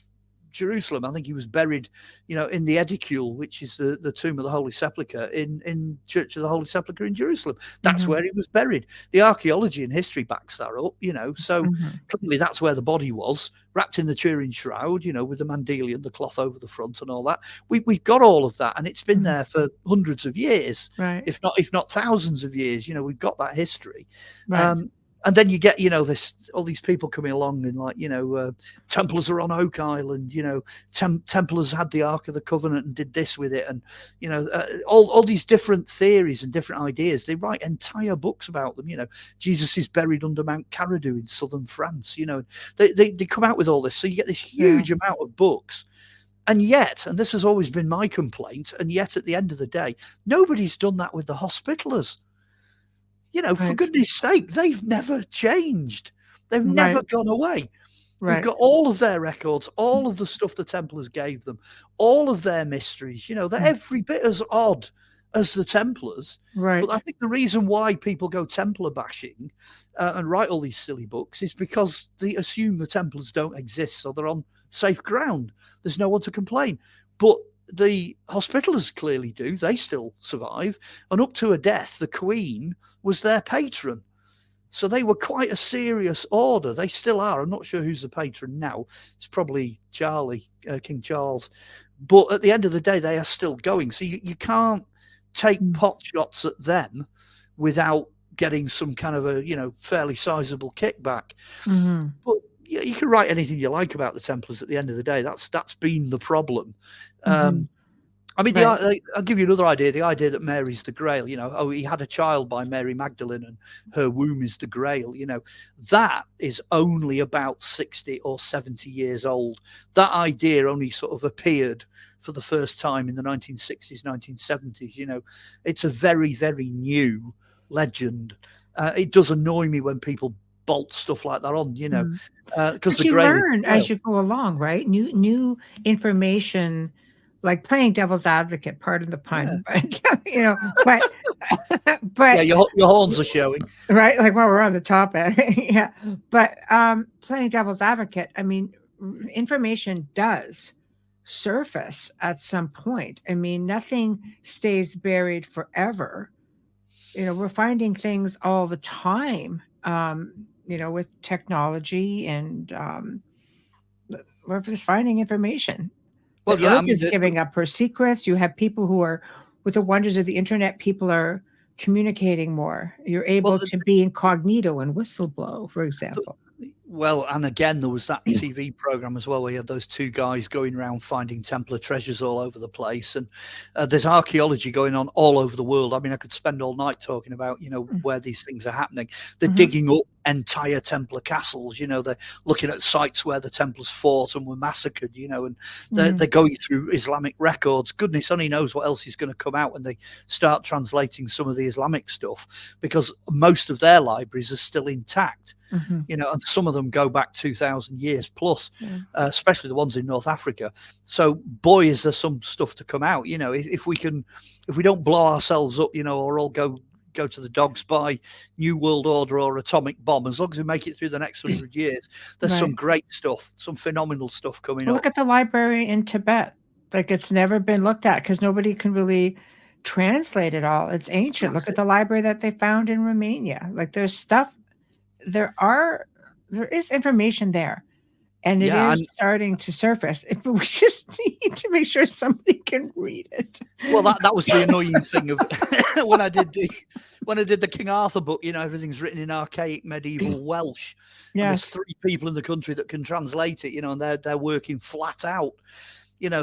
Jerusalem. I think he was buried, in the Edicule, which is the tomb of the Holy Sepulchre in Church of the Holy Sepulchre in Jerusalem. That's where he was buried. The archaeology and history backs that up, so clearly that's where the body was, wrapped in the Turin shroud, with the mandelion, the cloth over the front and all that. We've got all of that, and it's been there for hundreds of years, if not thousands of years. We've got that history. And then you get, all these people coming along and like, Templars are on Oak Island, Templars had the Ark of the Covenant and did this with it. And, all these different theories and different ideas, they write entire books about them. Jesus is buried under Mount Caradu in southern France, they come out with all this. So you get this huge amount of books. And yet, and this has always been my complaint, and yet at the end of the day, nobody's done that with the Hospitallers. For goodness sake, they've never changed. They've never gone away. We've got all of their records, all of the stuff the Templars gave them, all of their mysteries. They're every bit as odd as the Templars. Right. But I think the reason why people go Templar bashing and write all these silly books is because they assume the Templars don't exist, so they're on safe ground. There's no one to complain. But the Hospitallers clearly do. They still survive. And up to her death, the Queen was their patron. So they were quite a serious order. They still are. I'm not sure who's the patron now. It's probably Charlie, King Charles. But at the end of the day, they are still going. So you can't take pot shots at them without getting some kind of a, fairly sizable kickback. But yeah, you can write anything you like about the Templars at the end of the day. That's been the problem. I mean, Right. I'll give you another idea. The idea that Mary's the Grail, he had a child by Mary Magdalene and her womb is the Grail, that is only about 60 or 70 years old. That idea only sort of appeared for the first time in the 1960s, 1970s. It's a very, very new legend. It does annoy me when people bolt stuff like that on, because the you Grail learn as you go along, right? New information, like playing devil's advocate, pardon the pun, but yeah, your horns are showing, right? Like while we're on the topic, yeah. But playing devil's advocate, I mean, information does surface at some point. I mean, nothing stays buried forever. We're finding things all the time. With technology, and we're just finding information. Well, The Earth is giving up her secrets. You have people who are, with the wonders of the internet, people are communicating more. You're able to be incognito and whistleblow, for example. Well, and again, there was that TV program as well where you had those two guys going around finding Templar treasures all over the place. And there's archaeology going on all over the world. I mean, I could spend all night talking about, where these things are happening. They're digging up entire Templar castles. They're looking at sites where the Templars fought and were massacred, and they're going through Islamic records. Goodness only knows what else is going to come out when they start translating some of the Islamic stuff, because most of their libraries are still intact. And some of them go back 2,000 years plus, especially the ones in North Africa. So boy, is there some stuff to come out. If we don't blow ourselves up, or all go to the dogs by New World Order or atomic bomb, as long as we make it through the next 100 years, there's some great stuff, some phenomenal stuff coming up. Look at the library in Tibet. Like, it's never been looked at because nobody can really translate it all. It's ancient. Look at the library that they found in Romania. Like, there's stuff. There is information there, and it is starting to surface. But we just need to make sure somebody can read it. Well, that was the annoying thing of when I did the King Arthur book. Everything's written in archaic medieval Welsh. Yes. And there's 3 people in the country that can translate it. And they're working flat out.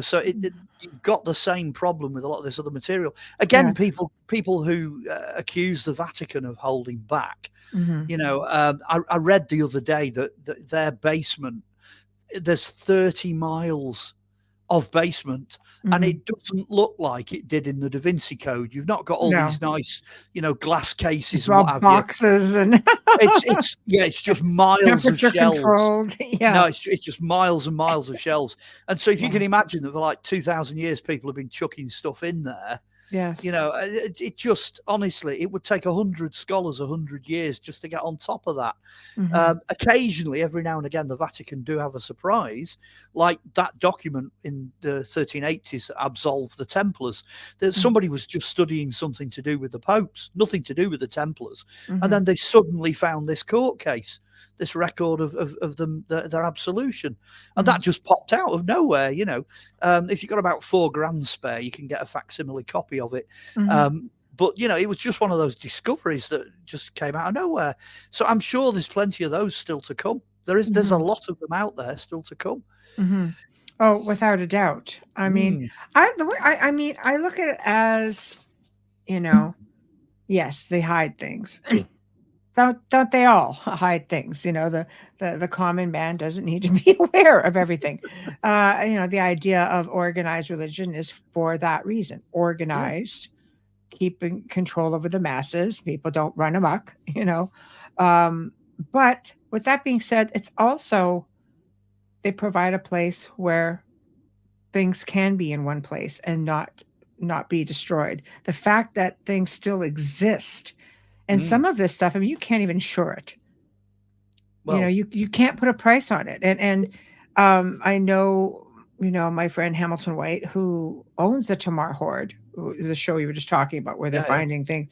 So you've got the same problem with a lot of this other material. Again, people who accuse the Vatican of holding back. I read the other day that their basement, there's 30 miles of basement, and it doesn't look like it did in the Da Vinci Code. You've not got all these nice, glass cases and what have boxes, and it's just miles of shelves. Controlled. Yeah. No, it's just miles and miles of shelves. And so if you can imagine that for like 2,000 years, people have been chucking stuff in there. Yes. It just, honestly, it would take 100 scholars 100 years just to get on top of that. Occasionally, every now and again, the Vatican do have a surprise, like that document in the 1380s that absolved the Templars. That somebody was just studying something to do with the popes, nothing to do with the Templars, and then they suddenly found this court case, this record of them, their absolution, and that just popped out of nowhere. If you've got about £4,000 spare, you can get a facsimile copy of it. But it was just one of those discoveries that just came out of nowhere. So I'm sure there's plenty of those still to come. There's a lot of them out there still to come. Oh, without a doubt. I mean, I look at it as, yes, they hide things. Don't they all hide things? The common man doesn't need to be aware of everything. The idea of organized religion is for that reason. Organized, keeping control over the masses. People don't run amok, But with that being said, it's also, they provide a place where things can be in one place and not not be destroyed. The fact that things still exist, and some of this stuff, I mean, you can't even insure it. Well, you can't put a price on it. And I know, my friend Hamilton White, who owns the Tamar Hoard, the show you were just talking about, where they're finding things.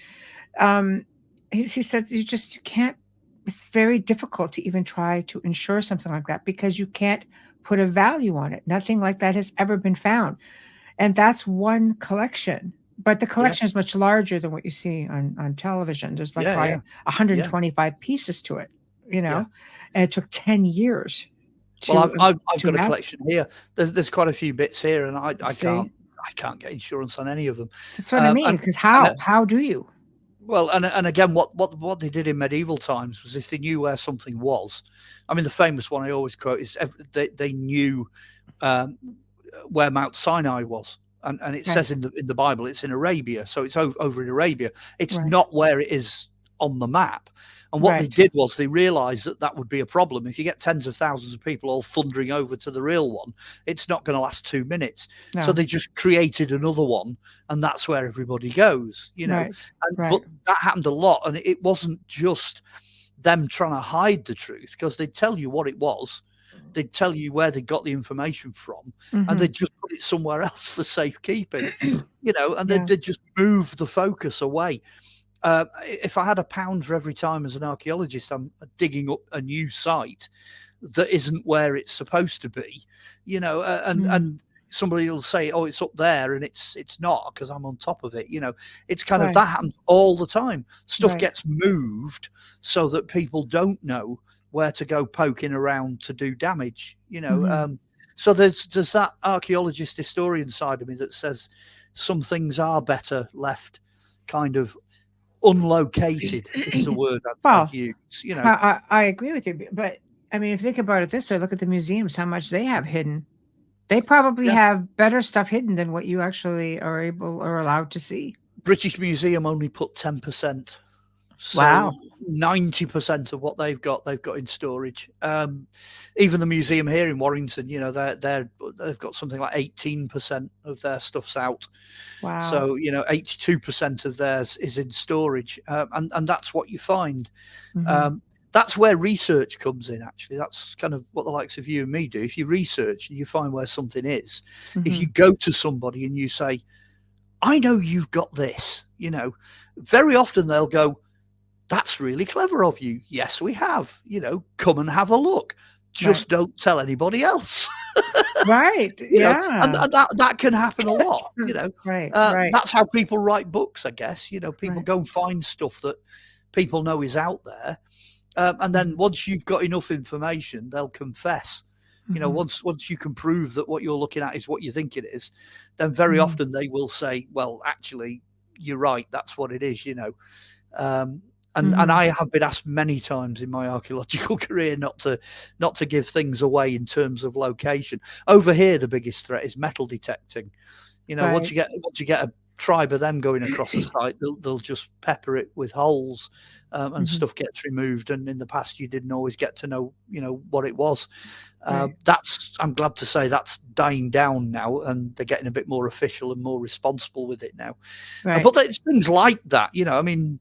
He says you can't. It's very difficult to even try to insure something like that because you can't put a value on it. Nothing like that has ever been found, and that's one collection. But the collection is much larger than what you see on television. There's like probably 125 pieces to it, and it took 10 years. Well, I've got a collection here. There's quite a few bits here, and I can't get insurance on any of them. That's what I mean. Because how do you? Well, and again, what they did in medieval times was, if they knew where something was, I mean, the famous one I always quote is they knew where Mount Sinai was, and it says in the Bible it's in Arabia, so it's over in Arabia. It's not where it is on the map. And what they did was they realized that would be a problem. If you get tens of thousands of people all thundering over to the real one, it's not going to last 2 minutes. No. So they just created another one, and that's where everybody goes, But that happened a lot. And it wasn't just them trying to hide the truth, because they'd tell you what it was. They'd tell you where they got the information from, and they'd just put it somewhere else for safekeeping, and they'd just move the focus away. If I had £1 for every time as an archaeologist I'm digging up a new site that isn't where it's supposed to be, and somebody will say, oh, it's up there, and it's not, because I'm on top of it. It's kind of, that happens all the time. Stuff gets moved so that people don't know where to go poking around to do damage, so there's that archaeologist historian side of me that says some things are better left kind of unlocated, is the word I'd use. I agree with you, but I mean, if you think about it this way, look at the museums, how much they have hidden. They probably have better stuff hidden than what you actually are able or allowed to see. British Museum only put 10%. So 90% of what they've got in storage. Even the museum here in Warrington, they've got something like 18% of their stuff's out. Wow. So 82% of theirs is in storage, and that's what you find. That's where research comes in. Actually, that's kind of what the likes of you and me do. If you research and you find where something is, if you go to somebody and you say, "I know you've got this," very often they'll go, "That's really clever of you. Yes, we have. Come and have a look. Just don't tell anybody else." And that can happen a lot. Right. That's how people write books, I guess. People go and find stuff that people know is out there, and then once you've got enough information, they'll confess. Once you can prove that what you're looking at is what you think it is, then very often they will say, "Well, actually, you're right. That's what it is." And I have been asked many times in my archaeological career not to give things away in terms of location. Over here, the biggest threat is metal detecting. Once you get a tribe of them going across the site, they'll just pepper it with holes, and stuff gets removed. And in the past, you didn't always get to know what it was. I'm glad to say that's dying down now, and they're getting a bit more official and more responsible with it now. But it's things like that. I mean,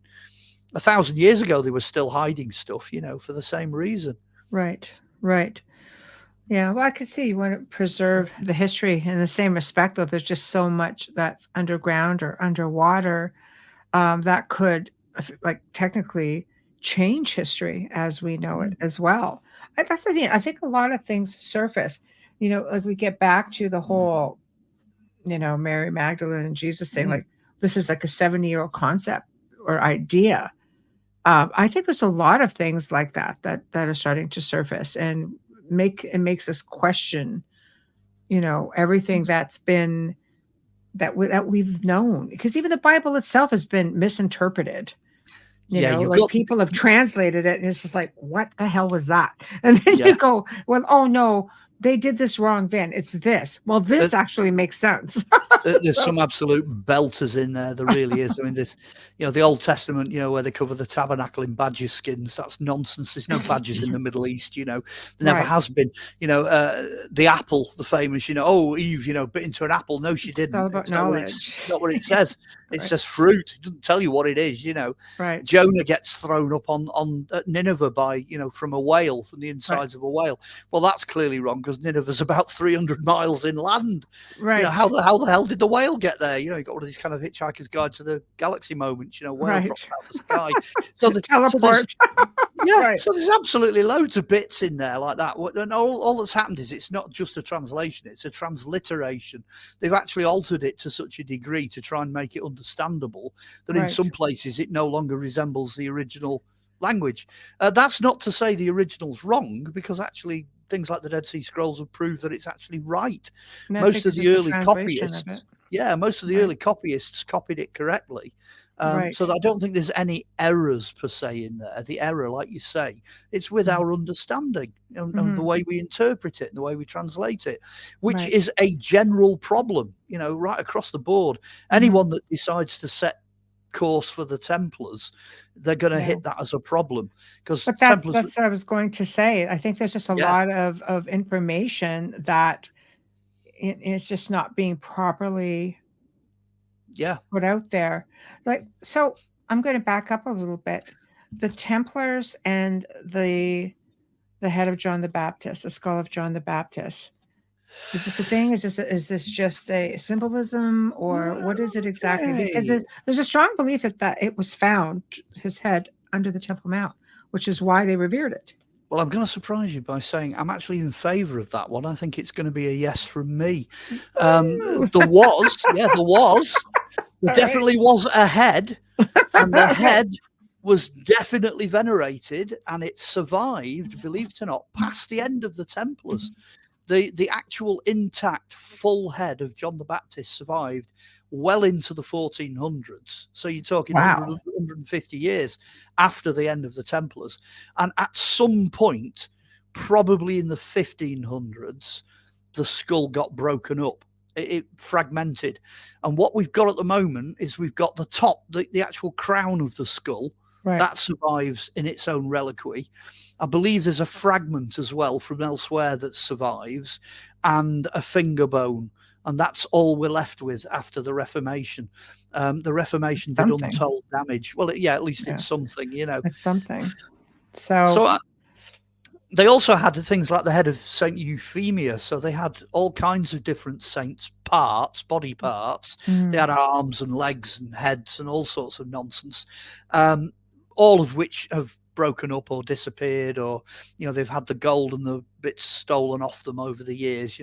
1,000 years ago, they were still hiding stuff, for the same reason. Right. Yeah, well, I could see you want to preserve the history in the same respect, though there's just so much that's underground or underwater that could, like, technically change history as we know it as well. That's what I mean. I think a lot of things surface, like we get back to the whole, Mary Magdalene and Jesus saying, like, this is like a 70-year-old concept or idea. I think there's a lot of things like that are starting to surface, and it makes us question, everything that's been that we've known, because even the Bible itself has been misinterpreted. People have translated it, and it's just like, what the hell was that? And then you go, well, oh no, they did this wrong then. It's this. Well, this actually makes sense. There's some absolute belters in there. There really is. I mean, this, the Old Testament, where they cover the tabernacle in badger skins. That's nonsense. There's no badgers in the Middle East. There never has been. The apple, the famous. Oh, Eve, bit into an apple. No, she didn't. It's all about knowledge. Not what it says. It says fruit. It doesn't tell you what it is. Right. Jonah gets thrown up on Nineveh by from a whale, from the insides of a whale. Well, that's clearly wrong because Nineveh's about 300 miles inland. Right. How the hell did the whale get there? You got one of these kind of Hitchhiker's Guide to the Galaxy moments. Whale drops out of the sky. So the teleport. So there's absolutely loads of bits in there like that. And all that's happened is it's not just a translation; it's a transliteration. They've actually altered it to such a degree to try and make it understandable that in some places it no longer resembles the original language. That's not to say the original's wrong, because actually things like the Dead Sea Scrolls have proved that it's actually right. Most of the early copyists, early copyists copied it correctly. So I don't think there's any errors per se in there. The error, like you say, it's with our understanding and the way we interpret it and the way we translate it, which is a general problem, right across the board. Anyone that decides to set course for the Templars, they're going to hit that as a problem, because that's what I was going to say. I think there's just a lot of information that it's just not being properly put out there. So I'm going to back up a little bit. The Templars and the head of John the Baptist, the skull of John the Baptist. Is this a thing? Is this just a symbolism, or what is it exactly? Because there's a strong belief that it was found, his head, under the Temple Mount, which is why they revered it. Well, I'm going to surprise you by saying I'm actually in favour of that one. I think it's going to be a yes from me. There definitely was a head, and the head was definitely venerated, and it survived, believe it or not, past the end of the Templars. The actual intact full head of John the Baptist survived well into the 1400s. So you're talking 150 years after the end of the Templars. And at some point, probably in the 1500s, the skull got broken up. It fragmented. And what we've got at the moment is we've got the top, the actual crown of the skull. That survives in its own reliquary. I believe there's a fragment as well from elsewhere that survives, and a finger bone. And that's all we're left with after the Reformation. The Reformation did untold damage. Well, at least it's something, It's something. They also had things like the head of Saint Euphemia. So they had all kinds of different saints' parts, body parts. They had arms and legs and heads and all sorts of nonsense, all of which have broken up or disappeared, or they've had the gold and the bits stolen off them over the years,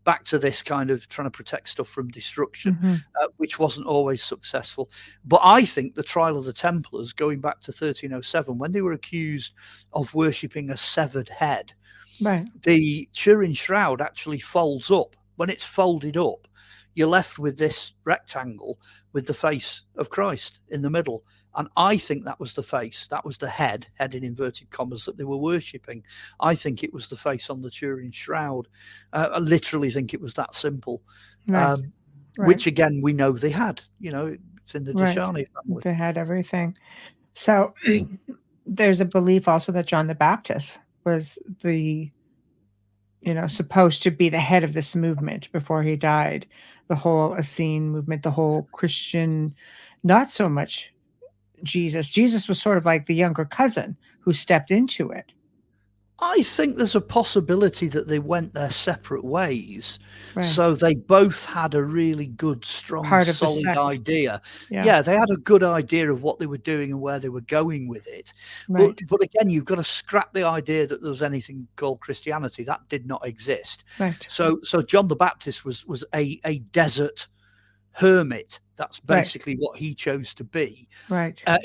back to this kind of trying to protect stuff from destruction, which wasn't always successful. But I think the trial of the Templars, going back to 1307, when they were accused of worshipping a severed head, the Turin shroud actually folds up. When it's folded up, you're left with this rectangle with the face of Christ in the middle. And I think that was the face, that was the head in inverted commas, that they were worshipping. I think it was the face on the Turin shroud. I literally think it was that simple, which again, we know they had, it's in the Deshani family. They had everything. So there's a belief also that John the Baptist was supposed to be the head of this movement before he died. The whole Essene movement, the whole Christian, not so much Jesus. Jesus was sort of like the younger cousin who stepped into it. I think there's a possibility that they went their separate ways. So they both had a really good, strong, solid idea. Yeah, they had a good idea of what they were doing and where they were going with it. But again, you've got to scrap the idea that there was anything called Christianity. That did not exist. So John the Baptist was a desert hermit. That's basically what he chose to be,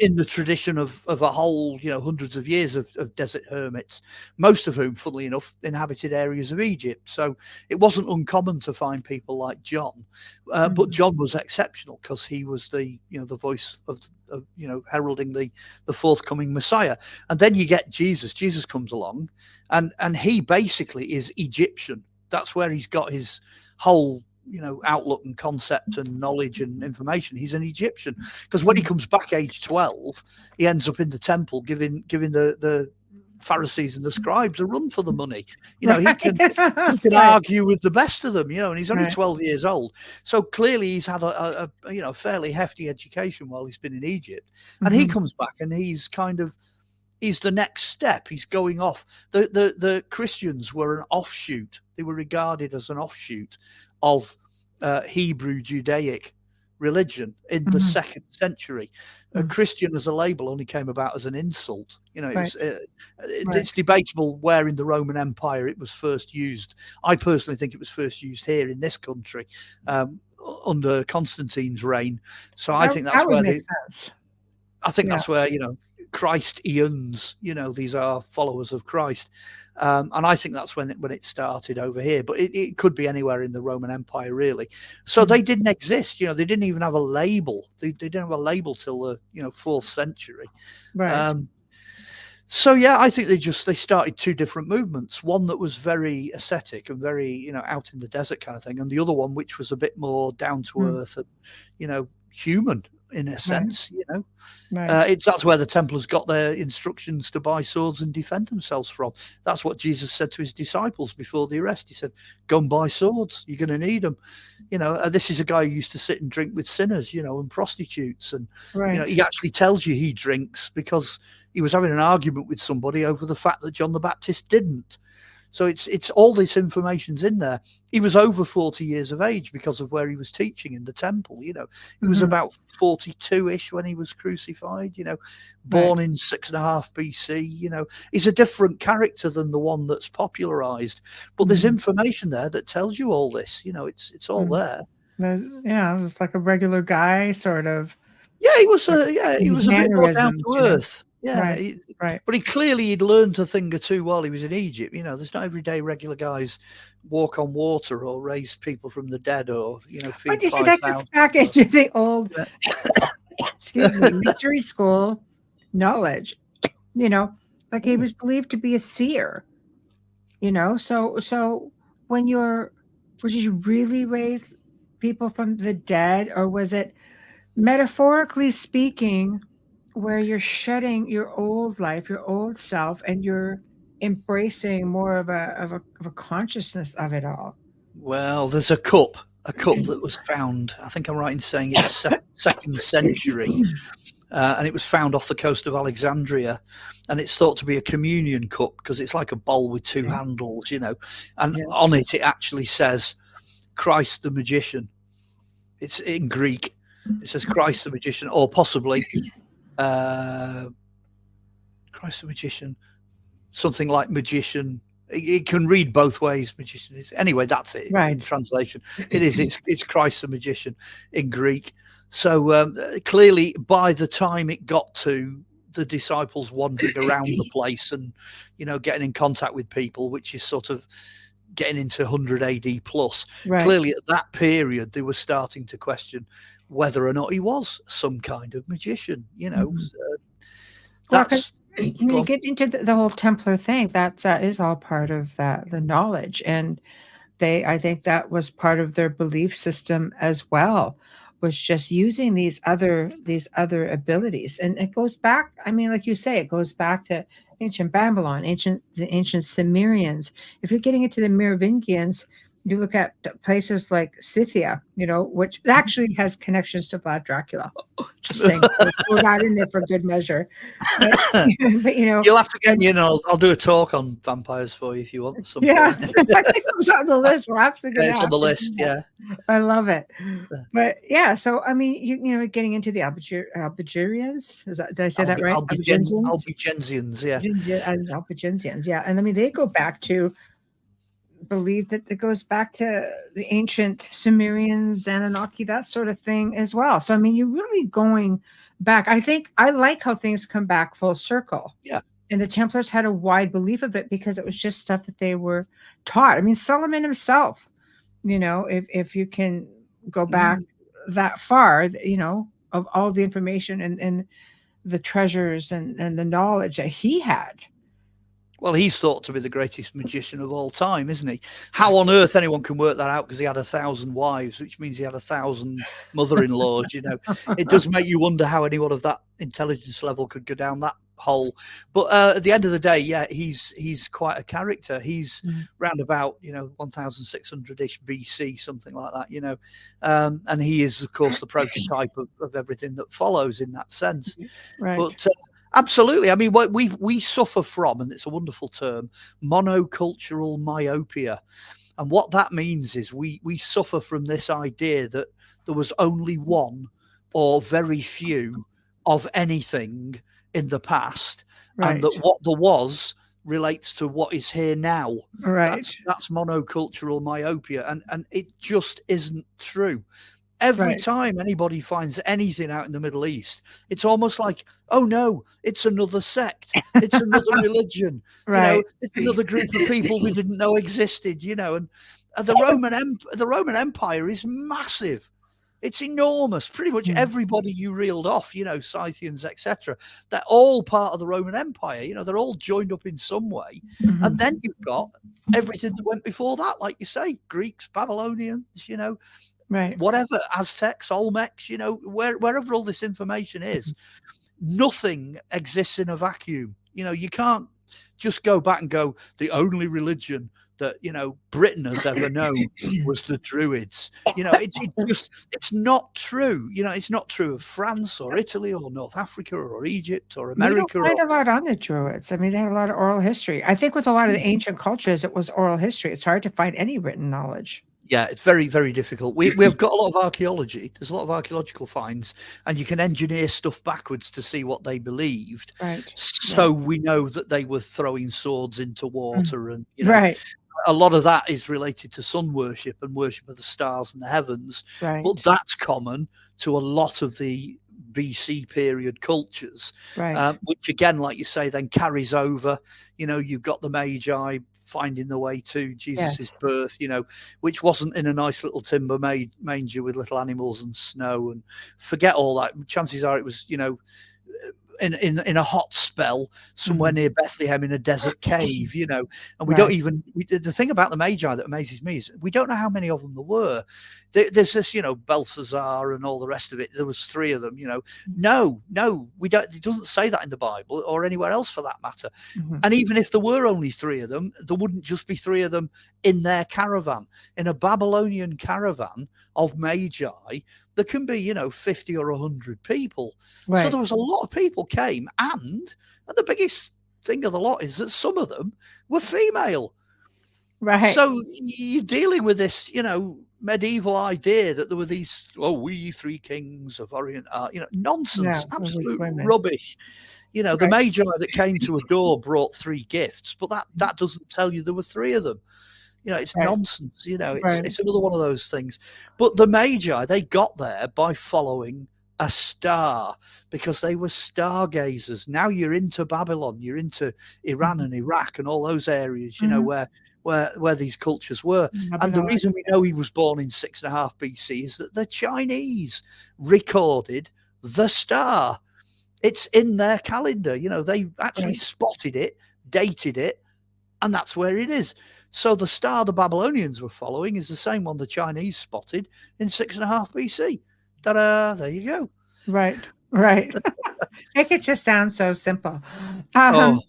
in the tradition of a whole, hundreds of years of desert hermits, most of whom, funnily enough, inhabited areas of Egypt. So it wasn't uncommon to find people like John, but John was exceptional because he was the voice of heralding the forthcoming Messiah. And then you get Jesus. Jesus comes along, and he basically is Egyptian. that's where he's got his whole, outlook and concept and knowledge and information. He's an Egyptian, because when he comes back age 12, he ends up in the temple giving the Pharisees and the scribes a run for the money. He can argue with the best of them, and he's only 12 years old. So clearly he's had a fairly hefty education while he's been in Egypt. And he comes back and he's the next step. He's going off. The Christians were an offshoot. They were regarded as an offshoot of Hebrew Judaic religion in the 2nd century. A Christian as a label only came about as an insult. It's debatable where in the Roman Empire it was first used. I personally think it was first used here in this country under Constantine's reign. So I think that's where sense. I think that's where Christians, these are followers of Christ. And I think that's when it started over here, but it could be anywhere in the Roman Empire, really. So they didn't exist, they didn't even have a label. They didn't have a label till the 4th century. Right. I think they started two different movements. One that was very ascetic and very, out in the desert kind of thing, and the other one which was a bit more down to earth and, human in a sense. That's where the Templars got their instructions to buy swords and defend themselves from. That's what Jesus said to his disciples before the arrest. He said, go and buy swords, you're going to need them. This is a guy who used to sit and drink with sinners, and prostitutes, and he actually tells you he drinks because he was having an argument with somebody over the fact that John the Baptist didn't. So it's all this information's in there. He was over 40 years of age because of where he was teaching in the temple. He was about 42-ish when he was crucified, born in 6.5 BC. He's a different character than the one that's popularized. But there's information there that tells you all this. It's all there. Yeah, it was like a regular guy, sort of. Yeah, he was a bit more down to earth. Yeah, right. But he'd learned a thing or two while he was in Egypt. There's not everyday regular guys walk on water or raise people from the dead or, feed 5,000. You see, that gets back into the old, mystery school knowledge. Like he was believed to be a seer. So would you really raise people from the dead, or was it, metaphorically speaking, where you're shedding your old life, your old self, and you're embracing more of a consciousness of it all? Well, there's a cup that was found. I think I'm right in saying it's 2nd century, and it was found off the coast of Alexandria, and it's thought to be a communion cup because it's like a bowl with two handles, and on it actually says Christ the magician. It's in Greek. It says Christ the magician, or possibly Christ the magician, something like magician. It can read both ways. Magician is, anyway, that's it. In translation, it's Christ the magician in Greek. So clearly, by the time it got to the disciples wandering around the place and getting in contact with people, which is sort of getting into 100 AD plus, clearly at that period they were starting to question whether or not he was some kind of magician. That's when you get into the whole Templar thing, that is all part of the knowledge, and I think that was part of their belief system as well, was just using these other abilities. And it goes back, like you say, it goes back to ancient Babylon, the ancient Sumerians. If you're getting into the Merovingians, you look at places like Scythia, which actually has connections to Vlad Dracula. Just saying, throw that in there for good measure. But you'll have to get me in. I'll do a talk on vampires for you if you want. I think it was on the list. We're absolutely it's on the list. Yeah, I love it. But so getting into the Albigensians. Did I say that right? Albigensians, yeah. Albigensians, yeah. And they go back to believe that it goes back to the ancient Sumerians, Anunnaki, that sort of thing as well. So you're really going back. I think I like how things come back full circle. Yeah. And the Templars had a wide belief of it because it was just stuff that they were taught. Solomon himself, if you can go back that far, of all the information and the treasures and the knowledge that he had. Well, he's thought to be the greatest magician of all time, isn't he? How on earth anyone can work that out, because he had 1,000 wives, which means he had 1,000 mother-in-laws, you know. It does make you wonder how anyone of that intelligence level could go down that hole. But at the end of the day, yeah, he's quite a character. He's round about, you know, 1600-ish BC, something like that, you know. And he is, of course, the prototype of everything that follows in that sense. Right. But absolutely. I mean, what we suffer from, and it's a wonderful term, monocultural myopia. And what that means is we suffer from this idea that there was only one or very few of anything in the past, and that what there was relates to what is here now. Right. That's monocultural myopia, and it just isn't true. Every time anybody finds anything out in the Middle East, it's almost like, oh no, it's another sect, it's another religion, you know, it's another group of people we didn't know existed, you know. And the Roman Empire is massive. It's enormous. Pretty much everybody you reeled off, you know, Scythians, etc., they're all part of the Roman Empire. You know, they're all joined up in some way. And then you've got everything that went before that, like you say, Greeks, Babylonians, you know, whatever, Aztecs, Olmecs, you know, wherever all this information is, nothing exists in a vacuum. You know, you can't just go back and go, the only religion that, you know, Britain has ever known was the Druids. You know, it's not true. You know, it's not true of France or Italy or North Africa or Egypt or America. We don't find a lot on the Druids. I mean, they had a lot of oral history. I think with a lot of the ancient cultures, it was oral history. It's hard to find any written knowledge. Yeah, it's very, very difficult. We've got a lot of archaeology. There's a lot of archaeological finds, and you can engineer stuff backwards to see what they believed. So we know that they were throwing swords into water, and you know, a lot of that is related to sun worship and worship of the stars and the heavens. But that's common to a lot of the BC period cultures, which again, like you say, then carries over. You know, you've got the Magi finding the way to Jesus's birth, you know, which wasn't in a nice little timber manger with little animals and snow, and forget all that. Chances are it was, you know, in a hot spell somewhere near Bethlehem in a desert cave, you know. And we don't even, the thing about the Magi that amazes me is we don't know how many of them there were. There's this, you know, Belshazzar and all the rest of it. There was 3 of them, you know. No, we don't. It doesn't say that in the Bible or anywhere else for that matter. And even if there were only 3 of them, there wouldn't just be 3 of them in their caravan. In a Babylonian caravan of Magi, there can be, you know, 50 or 100 people. So there was a lot of people came, and the biggest thing of the lot is that some of them were female. So you're dealing with this, you know, medieval idea that there were these, we 3 kings of Orient are, you know, nonsense, absolute rubbish. You know, the Magi that came to adore brought 3 gifts, but that doesn't tell you there were 3 of them. You know, it's nonsense. You know, it's another one of those things. But the Magi, they got there by following a star, because they were stargazers. Now you're into Babylon, you're into Iran and Iraq and all those areas, you know, where these cultures were. And the reason we know he was born in 6.5 BC is that the Chinese recorded the star. It's in their calendar. You know, they actually spotted it, dated it, and that's where it is. So the star the Babylonians were following is the same one the Chinese spotted in 6.5 BC. Ta-da! There you go. Make it just sound so simple. But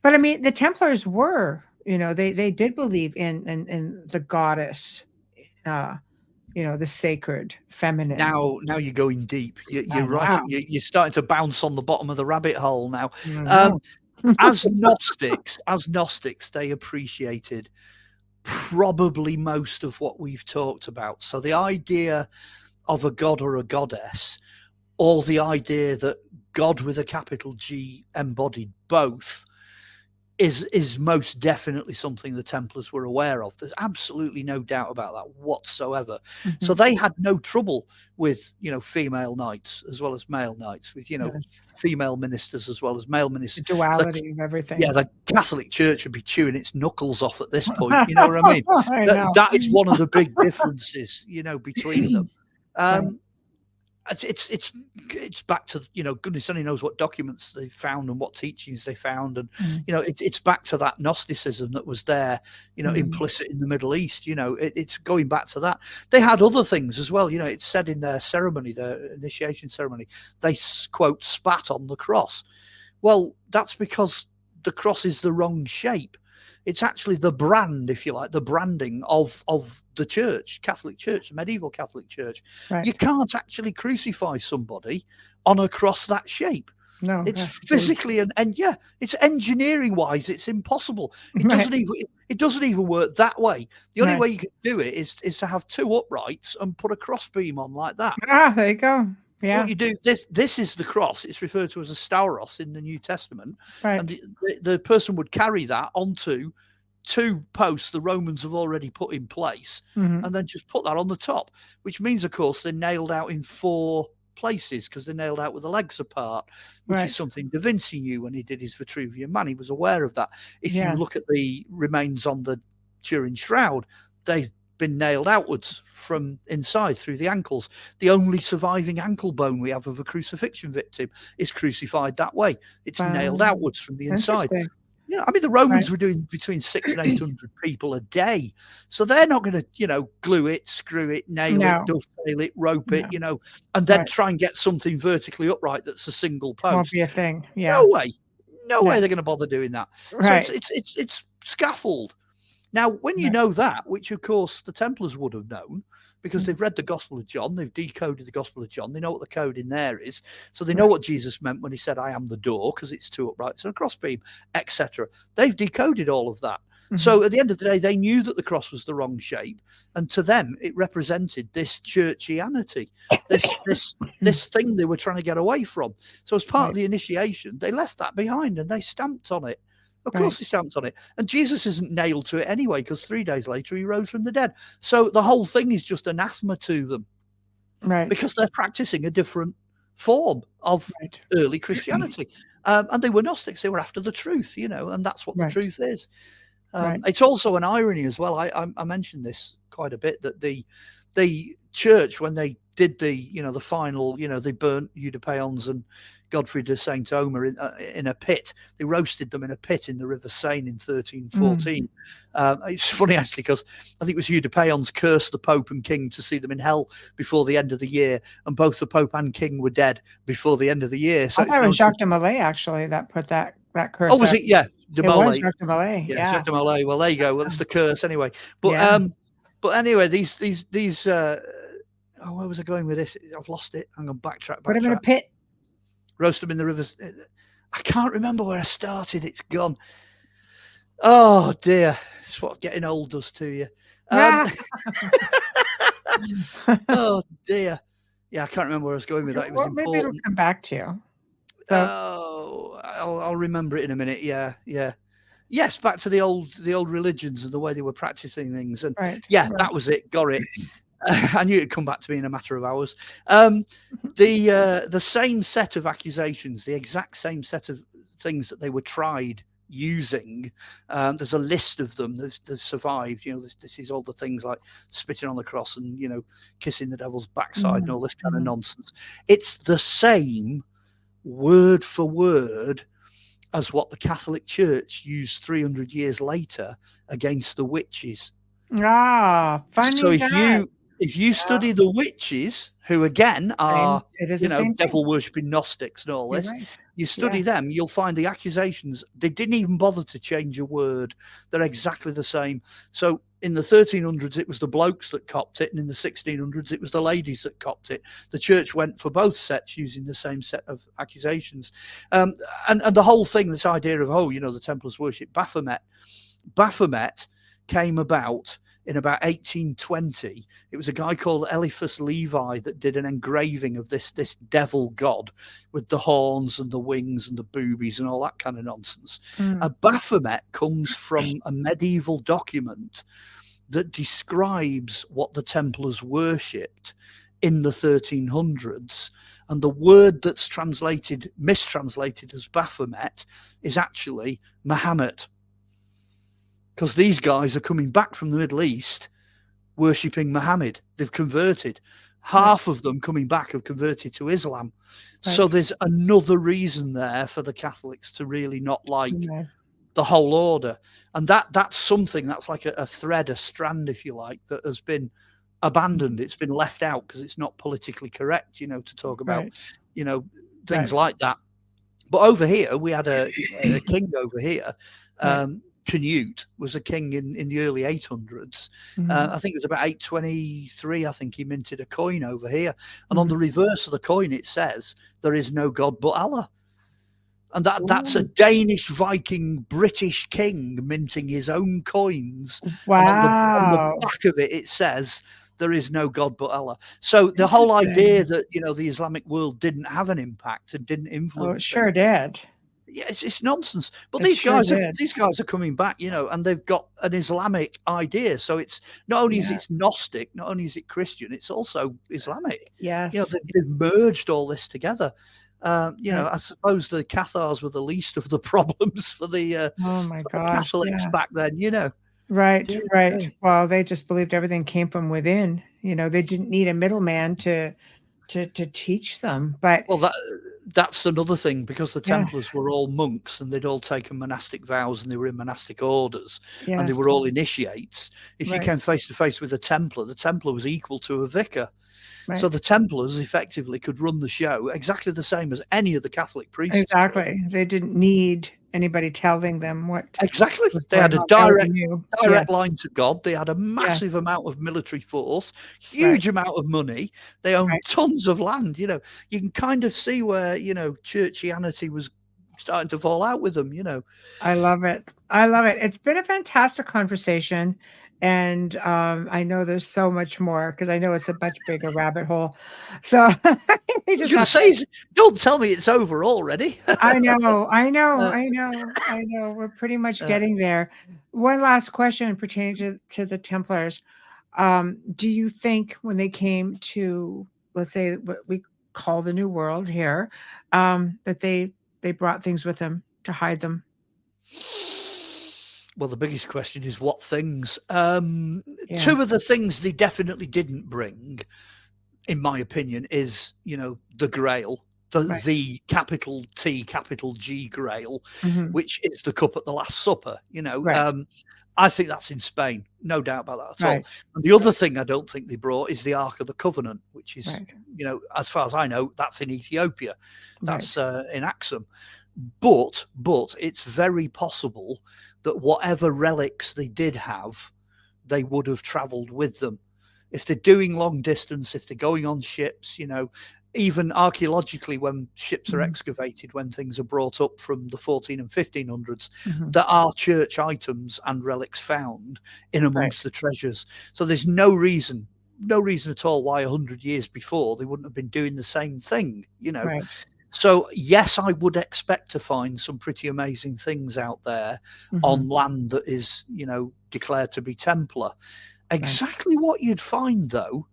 I mean, the Templars were, you know, they did believe in the goddess, you know, the sacred feminine. Now you're going deep. You're right. You're starting to bounce on the bottom of the rabbit hole now. As Gnostics, they appreciated probably most of what we've talked about. So the idea of a god or a goddess, or the idea that God with a capital G embodied both, is most definitely something the Templars were aware of. There's absolutely no doubt about that whatsoever. So they had no trouble with, you know, female knights as well as male knights, with, you know, female ministers as well as male ministers. The duality of everything. Yeah, the Catholic Church would be chewing its knuckles off at this point. You know what I mean? That is one of the big differences, you know, between them. it's back to, goodness only knows what documents they found and what teachings they found, and Mm. it's back to that Gnosticism that was there, implicit in the Middle East. It's going back to that. They had other things as well. It's said in their ceremony, their initiation ceremony, they quote spat on the cross. Well, that's because the cross is the wrong shape. It's actually the brand, if you like, the branding of the church, Catholic Church, the medieval Catholic Church. Right. You can't actually crucify somebody on a cross that shape. No, It's physically and yeah, it's engineering wise, it's impossible. It doesn't even work that way. The only way you can do it is to have two uprights and put a crossbeam on like that. Ah, there you go. Yeah. What you do, this is the cross. It's referred to as a stauros in the New Testament. Right. And the person would carry that onto two posts the Romans have already put in place, Mhm. and then just put that on the top, which means, of course, they're nailed out in 4 places because they're nailed out with the legs apart, which Right. is something Da Vinci knew when he did his Vitruvian Man. He was aware of that. If Yes. you look at the remains on the Turin shroud, they've been nailed outwards from inside through the ankles. The only surviving ankle bone we have of a crucifixion victim is crucified that way. It's nailed outwards from the inside. Interesting. The Romans were doing between 600 and 800 people a day. So they're not going to, glue it, screw it, nail it, dovetail it, rope it, and then try and get something vertically upright that's a single post. Won't be a thing. Yeah. No way. No way they're going to bother doing that. Right. So it's scaffold. Now, when you know that, which of course the Templars would have known, because they've read the Gospel of John, they've decoded the Gospel of John, they know what the code in there is, so they know what Jesus meant when he said, "I am the door," because it's 2 uprights and a crossbeam, etc. They've decoded all of that. Mhm. So at the end of the day, they knew that the cross was the wrong shape, and to them, it represented this churchianity, this thing they were trying to get away from. So as part of the initiation, they left that behind and they stamped on it. Of course, he stamped on it. And Jesus isn't nailed to it anyway, because 3 days later he rose from the dead. So the whole thing is just anathema to them, Right. because they're practicing a different form of early Christianity. And they were Gnostics. They were after the truth, and that's what the truth is. It's also an irony as well. I mentioned this quite a bit, that the church, when they did the final, they burnt Eudepaons and Godfrey de Saint Omer in a pit. They roasted them in a pit in the River Seine in 1314. It's funny, actually, because I think it was Eudepaons cursed the Pope and King to see them in hell before the end of the year, and both the Pope and King were dead before the end of the year. So I thought it was Jacques de Molay, actually, that put that curse. Oh, was it? Yeah, de Molay. It was Jacques de Molay. Yeah, Jacques de Molay. Well, there you go. Well, that's the curse anyway. But but anyway, these where was I going with this? I've lost it. I'm going to backtrack. Put him in a pit. Roast them in the rivers. I can't remember where I started. It's gone. Oh dear, it's what getting old does to you. Oh dear. Yeah, I can't remember where I was going with that. It was important. Maybe it'll come back to you. Oh, I'll remember it in a minute. Yeah. Yes, back to the old religions and the way they were practicing things. And that was it. Got it. I knew it'd come back to me in a matter of hours. The same set of accusations, the exact same set of things that they were tried using. There's a list of them that survived. This is all the things like spitting on the cross and kissing the devil's backside and all this kind of nonsense. It's the same word for word as what the Catholic Church used 300 years later against the witches. Funny. So if you study the witches, who again are devil worshipping Gnostics and all this, you study them, you'll find the accusations. They didn't even bother to change a word. They're exactly the same. So in the 1300s, it was the blokes that copped it, and in the 1600s, it was the ladies that copped it. The church went for both sets using the same set of accusations. And the whole thing, this idea of, the Templars worship Baphomet. Baphomet came about in about 1820. It was a guy called Eliphas Levi that did an engraving of this devil god with the horns and the wings and the boobies and all that kind of nonsense. A Baphomet comes from a medieval document that describes what the Templars worshipped in the 1300s, and the word that's mistranslated as Baphomet is actually Muhammad. Because these guys are coming back from the Middle East worshipping Muhammad. They've converted. Half of them coming back have converted to Islam. So there's another reason there for the Catholics to really not like the whole order. And that's something that's like a thread, a strand, if you like, that has been abandoned. It's been left out because it's not politically correct, you know, to talk about, you know, things like that. But over here, we had a king over here. Canute was a king in the early 800s. I think it was about 823. I think he minted a coin over here. And on the reverse of the coin, it says, "There is no God but Allah." And that's a Danish, Viking, British king minting his own coins. Wow. And on the back of it, it says, "There is no God but Allah." So the whole idea that, you know, the Islamic world didn't have an impact and didn't influence. Oh, it sure did. Yeah, it's nonsense. But these guys are coming back, you know, and they've got an Islamic idea. So it's not only is it Gnostic, not only is it Christian, it's also Islamic. Yes. You know, they've merged all this together. You know, I suppose the Cathars were the least of the problems for the Catholics back then, you know. Right. Well, they just believed everything came from within. You know, they didn't need a middleman to teach them. But that's another thing, because the Templars were all monks and they'd all taken monastic vows and they were in monastic orders and they were all initiates. If you came face to face with a Templar, the Templar was equal to a vicar. So the Templars effectively could run the show exactly the same as any of the Catholic priests. Exactly. They didn't need anybody telling them what. Exactly. They had a direct line to God. They had a massive amount of military force, huge amount of money. They owned tons of land. You know, you can kind of see where, you know, churchianity was starting to fall out with them, you know. I love it. I love it. It's been a fantastic conversation. And I know there's so much more, because I know it's a much bigger rabbit hole. So I was going to say, don't tell me it's over already. I know. We're pretty much getting there. One last question pertaining to the Templars. Do you think when they came to, let's say, what we call the New World here, that they brought things with them to hide them? Well, the biggest question is what things. Two of the things they definitely didn't bring, in my opinion, is, you know, the Grail, the capital T, capital G Grail, which is the cup at the Last Supper. You know, I think that's in Spain, no doubt about that at all. And the other thing I don't think they brought is the Ark of the Covenant, which is, you know, as far as I know, that's in Ethiopia. That's in Axum. But it's very possible that whatever relics they did have, they would have traveled with them. If they're doing long distance, if they're going on ships, you know, even archaeologically, when ships are excavated, when things are brought up from the 14 and 1500s, there are church items and relics found in amongst the treasures. So there's no reason at all why 100 years before they wouldn't have been doing the same thing, you know. So, yes, I would expect to find some pretty amazing things out there on land that is, you know, declared to be Templar. Exactly what you'd find, though,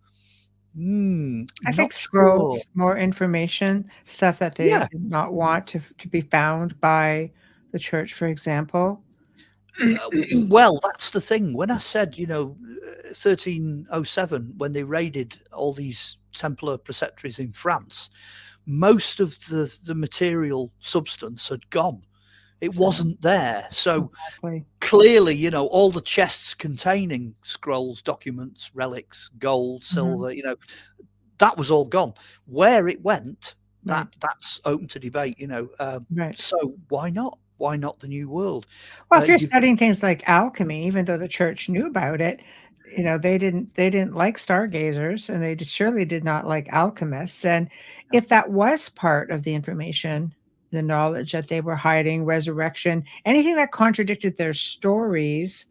I think scrolls, more information, stuff that they did not want to be found by the church, for example. Well, that's the thing. When I said, you know, 1307, when they raided all these Templar preceptories in France, most of the material substance had gone. It wasn't there. So clearly, you know, all the chests containing scrolls, documents, relics, gold, silver, you know, that was all gone. Where it went, that's open to debate, you know. So why not? Why not the New World? Well, if you're studying things like alchemy, even though the church knew about it, you know, they didn't like stargazers, and they surely did not like alchemists. And if that was part of the information, the knowledge that they were hiding, resurrection, anything that contradicted their stories,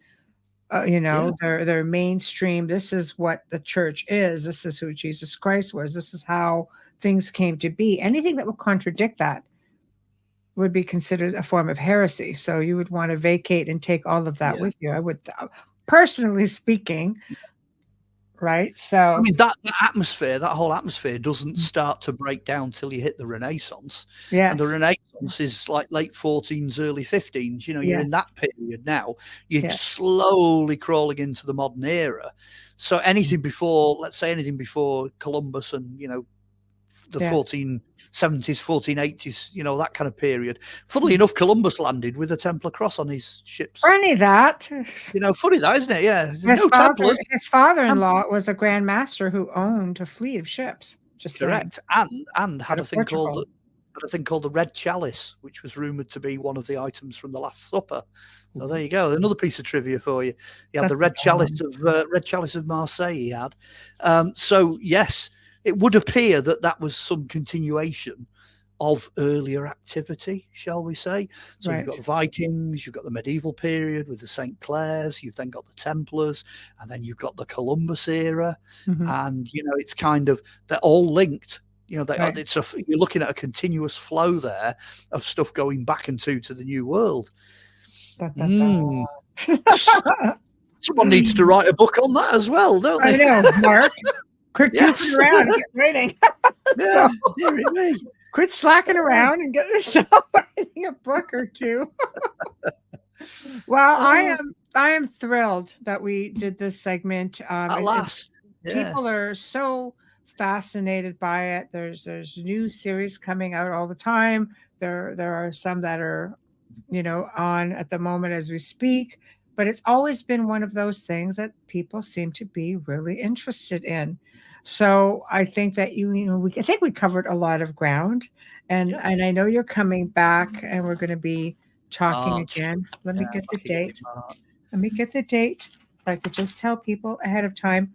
you know, their mainstream, this is what the church is, this is who Jesus Christ was, this is how things came to be. Anything that would contradict that would be considered a form of heresy. So you would want to vacate and take all of that with you. I would, personally speaking. right? So I mean, that atmosphere, that whole atmosphere doesn't start to break down till you hit the Renaissance. And the yes, Renaissance is like late 14s, early 15s. You know, you're yes, in that period now. You're yes, slowly crawling into the modern era. So anything before, let's say anything before Columbus and, you know, the yes. 1470s, 1480s, you know, that kind of period. Funnily enough, Columbus landed with a Templar cross on his ships. Funny that. You know, funny that, isn't it? Yeah. His No Templars. his father-in-law was a Grand Master who owned a fleet of ships. Just saying. Correct. And had Out a of thing called Portugal. the red chalice, which was rumored to be one of the items from the Last Supper. So there you go, another piece of trivia for you. He had That's the red chalice of Marseille. He had. So yes, it would appear that that was some continuation of earlier activity, shall we say? So Right. you've got the Vikings, you've got the medieval period with the St. Clairs, you've then got the Templars, and then you've got the Columbus era, Mhm. and you know it's kind of they're all linked. You know, Right. you're looking at a continuous flow there of stuff going back into the New World. Da, da, da. Someone needs to write a book on that as well, don't I they? know, Mark. Quit Yes. goofing around and get writing. Yeah, dearie me. Quit slacking around and get yourself writing a book or two. Well, I am thrilled that we did this segment. At last. Yeah. People are so fascinated by it. There's new series coming out all the time. There are some that are, you know, on at the moment as we speak. But it's always been one of those things that people seem to be really interested in. So I think that I think we covered a lot of ground, and Yeah. and I know you're coming back, and we're going to be talking March. again. Let me get the back again in date. March. Let me get the date. If I could just tell people ahead of time,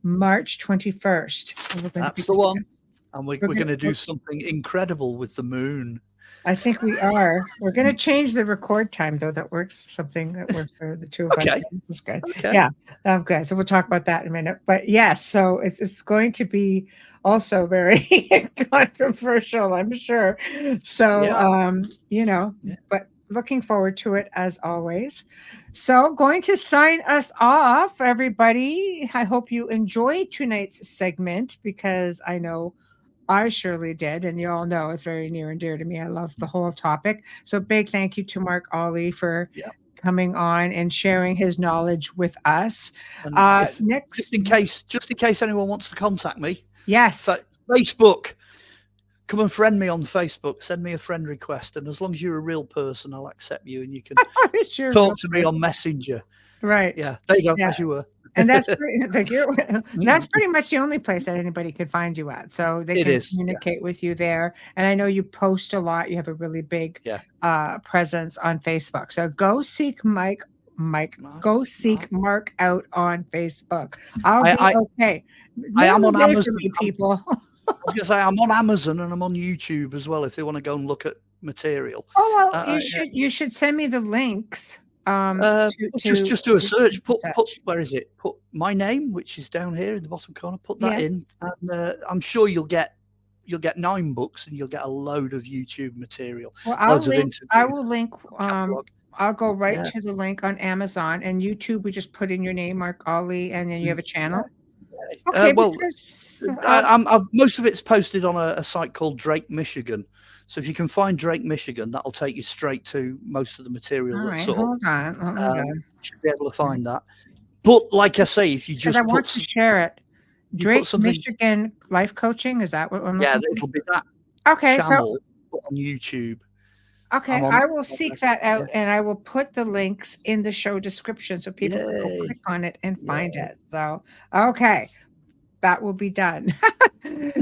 March 21st. And we're going to That's be the one. discussing- And we're gonna- going to do something incredible with the moon. I think we are. We're going to change the record time, though. That works. Something that works for the two of us. Okay. This is good. Okay. Yeah. Okay. So we'll talk about that in a minute. But yes, so it's going to be also very controversial, I'm sure. So you know, but looking forward to it as always. So going to sign us off, everybody. I hope you enjoyed tonight's segment because I know I surely did. And you all know it's very near and dear to me. I love the whole topic. So big thank you to Mark Olly for coming on and sharing his knowledge with us. And Next, just in case anyone wants to contact me. yes. Facebook. Come and friend me on Facebook. Send me a friend request. And as long as you're a real person, I'll accept you and you can Sure, talk to me on Messenger. Right. Yeah. There you go, Yeah. as you were. And that's thank you. That's pretty much the only place that anybody could find you at. So they can communicate with you there. And I know you post a lot. You have a really big presence on Facebook. So go seek Mark out on Facebook. Okay. I am on Amazon. Amazon. People. I was going to say I'm on Amazon and I'm on YouTube as well if they want to go and look at material. Oh well, you should send me the links. Just do a search. Put where is it? Put my name, which is down here in the bottom corner. Put that in, and I'm sure you'll get 9 books, and you'll get a load of YouTube material. Well, I will link. I'll go right to the link on Amazon and YouTube. We just put in your name, Mark Olly, and then you have a channel. Okay, most of it's posted on a site called Drake, Michigan. So if you can find Drake, Michigan, that'll take you straight to most of the material. All right, hold on. You should be able to find that. But like I say, if you just I want to share it. Drake, Michigan life coaching, is that what I'm looking it'll be that. Okay, channel on YouTube. Okay, I will seek that out and I will put the links in the show description so people can go click on it and find it. So, okay, that will be done.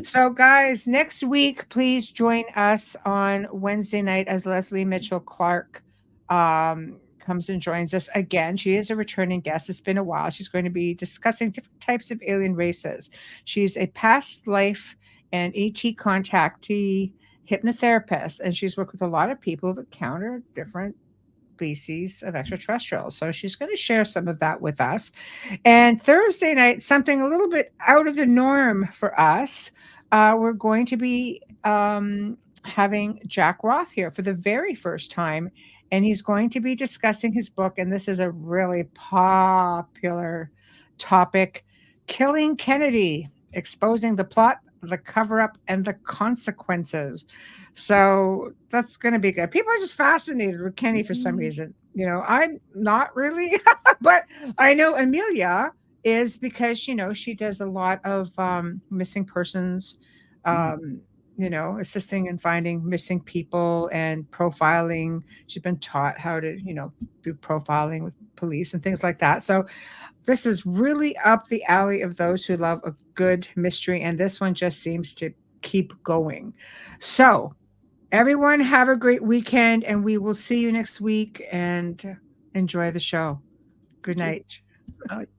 So, guys, next week, please join us on Wednesday night as Leslie Mitchell Clark comes and joins us again. She is a returning guest. It's been a while. She's going to be discussing different types of alien races. She's a past life and ET contactee hypnotherapist, and she's worked with a lot of people who've encountered different species of extraterrestrials. So she's going to share some of that with us. And Thursday night, something a little bit out of the norm for us. We're going to be having Jack Roth here for the very first time, and he's going to be discussing his book. And this is a really popular topic, Killing Kennedy, exposing the plot, the cover-up, and the consequences. So that's going to be good. People are just fascinated with Kenny for some reason. I'm not really, but I know Amelia is because, she does a lot of missing persons, assisting in finding missing people and profiling. She's been taught how to, do profiling with police and things like that. So this is really up the alley of those who love a good mystery, and this one just seems to keep going. So everyone have a great weekend, and we will see you next week, and enjoy the show. Good night. Night.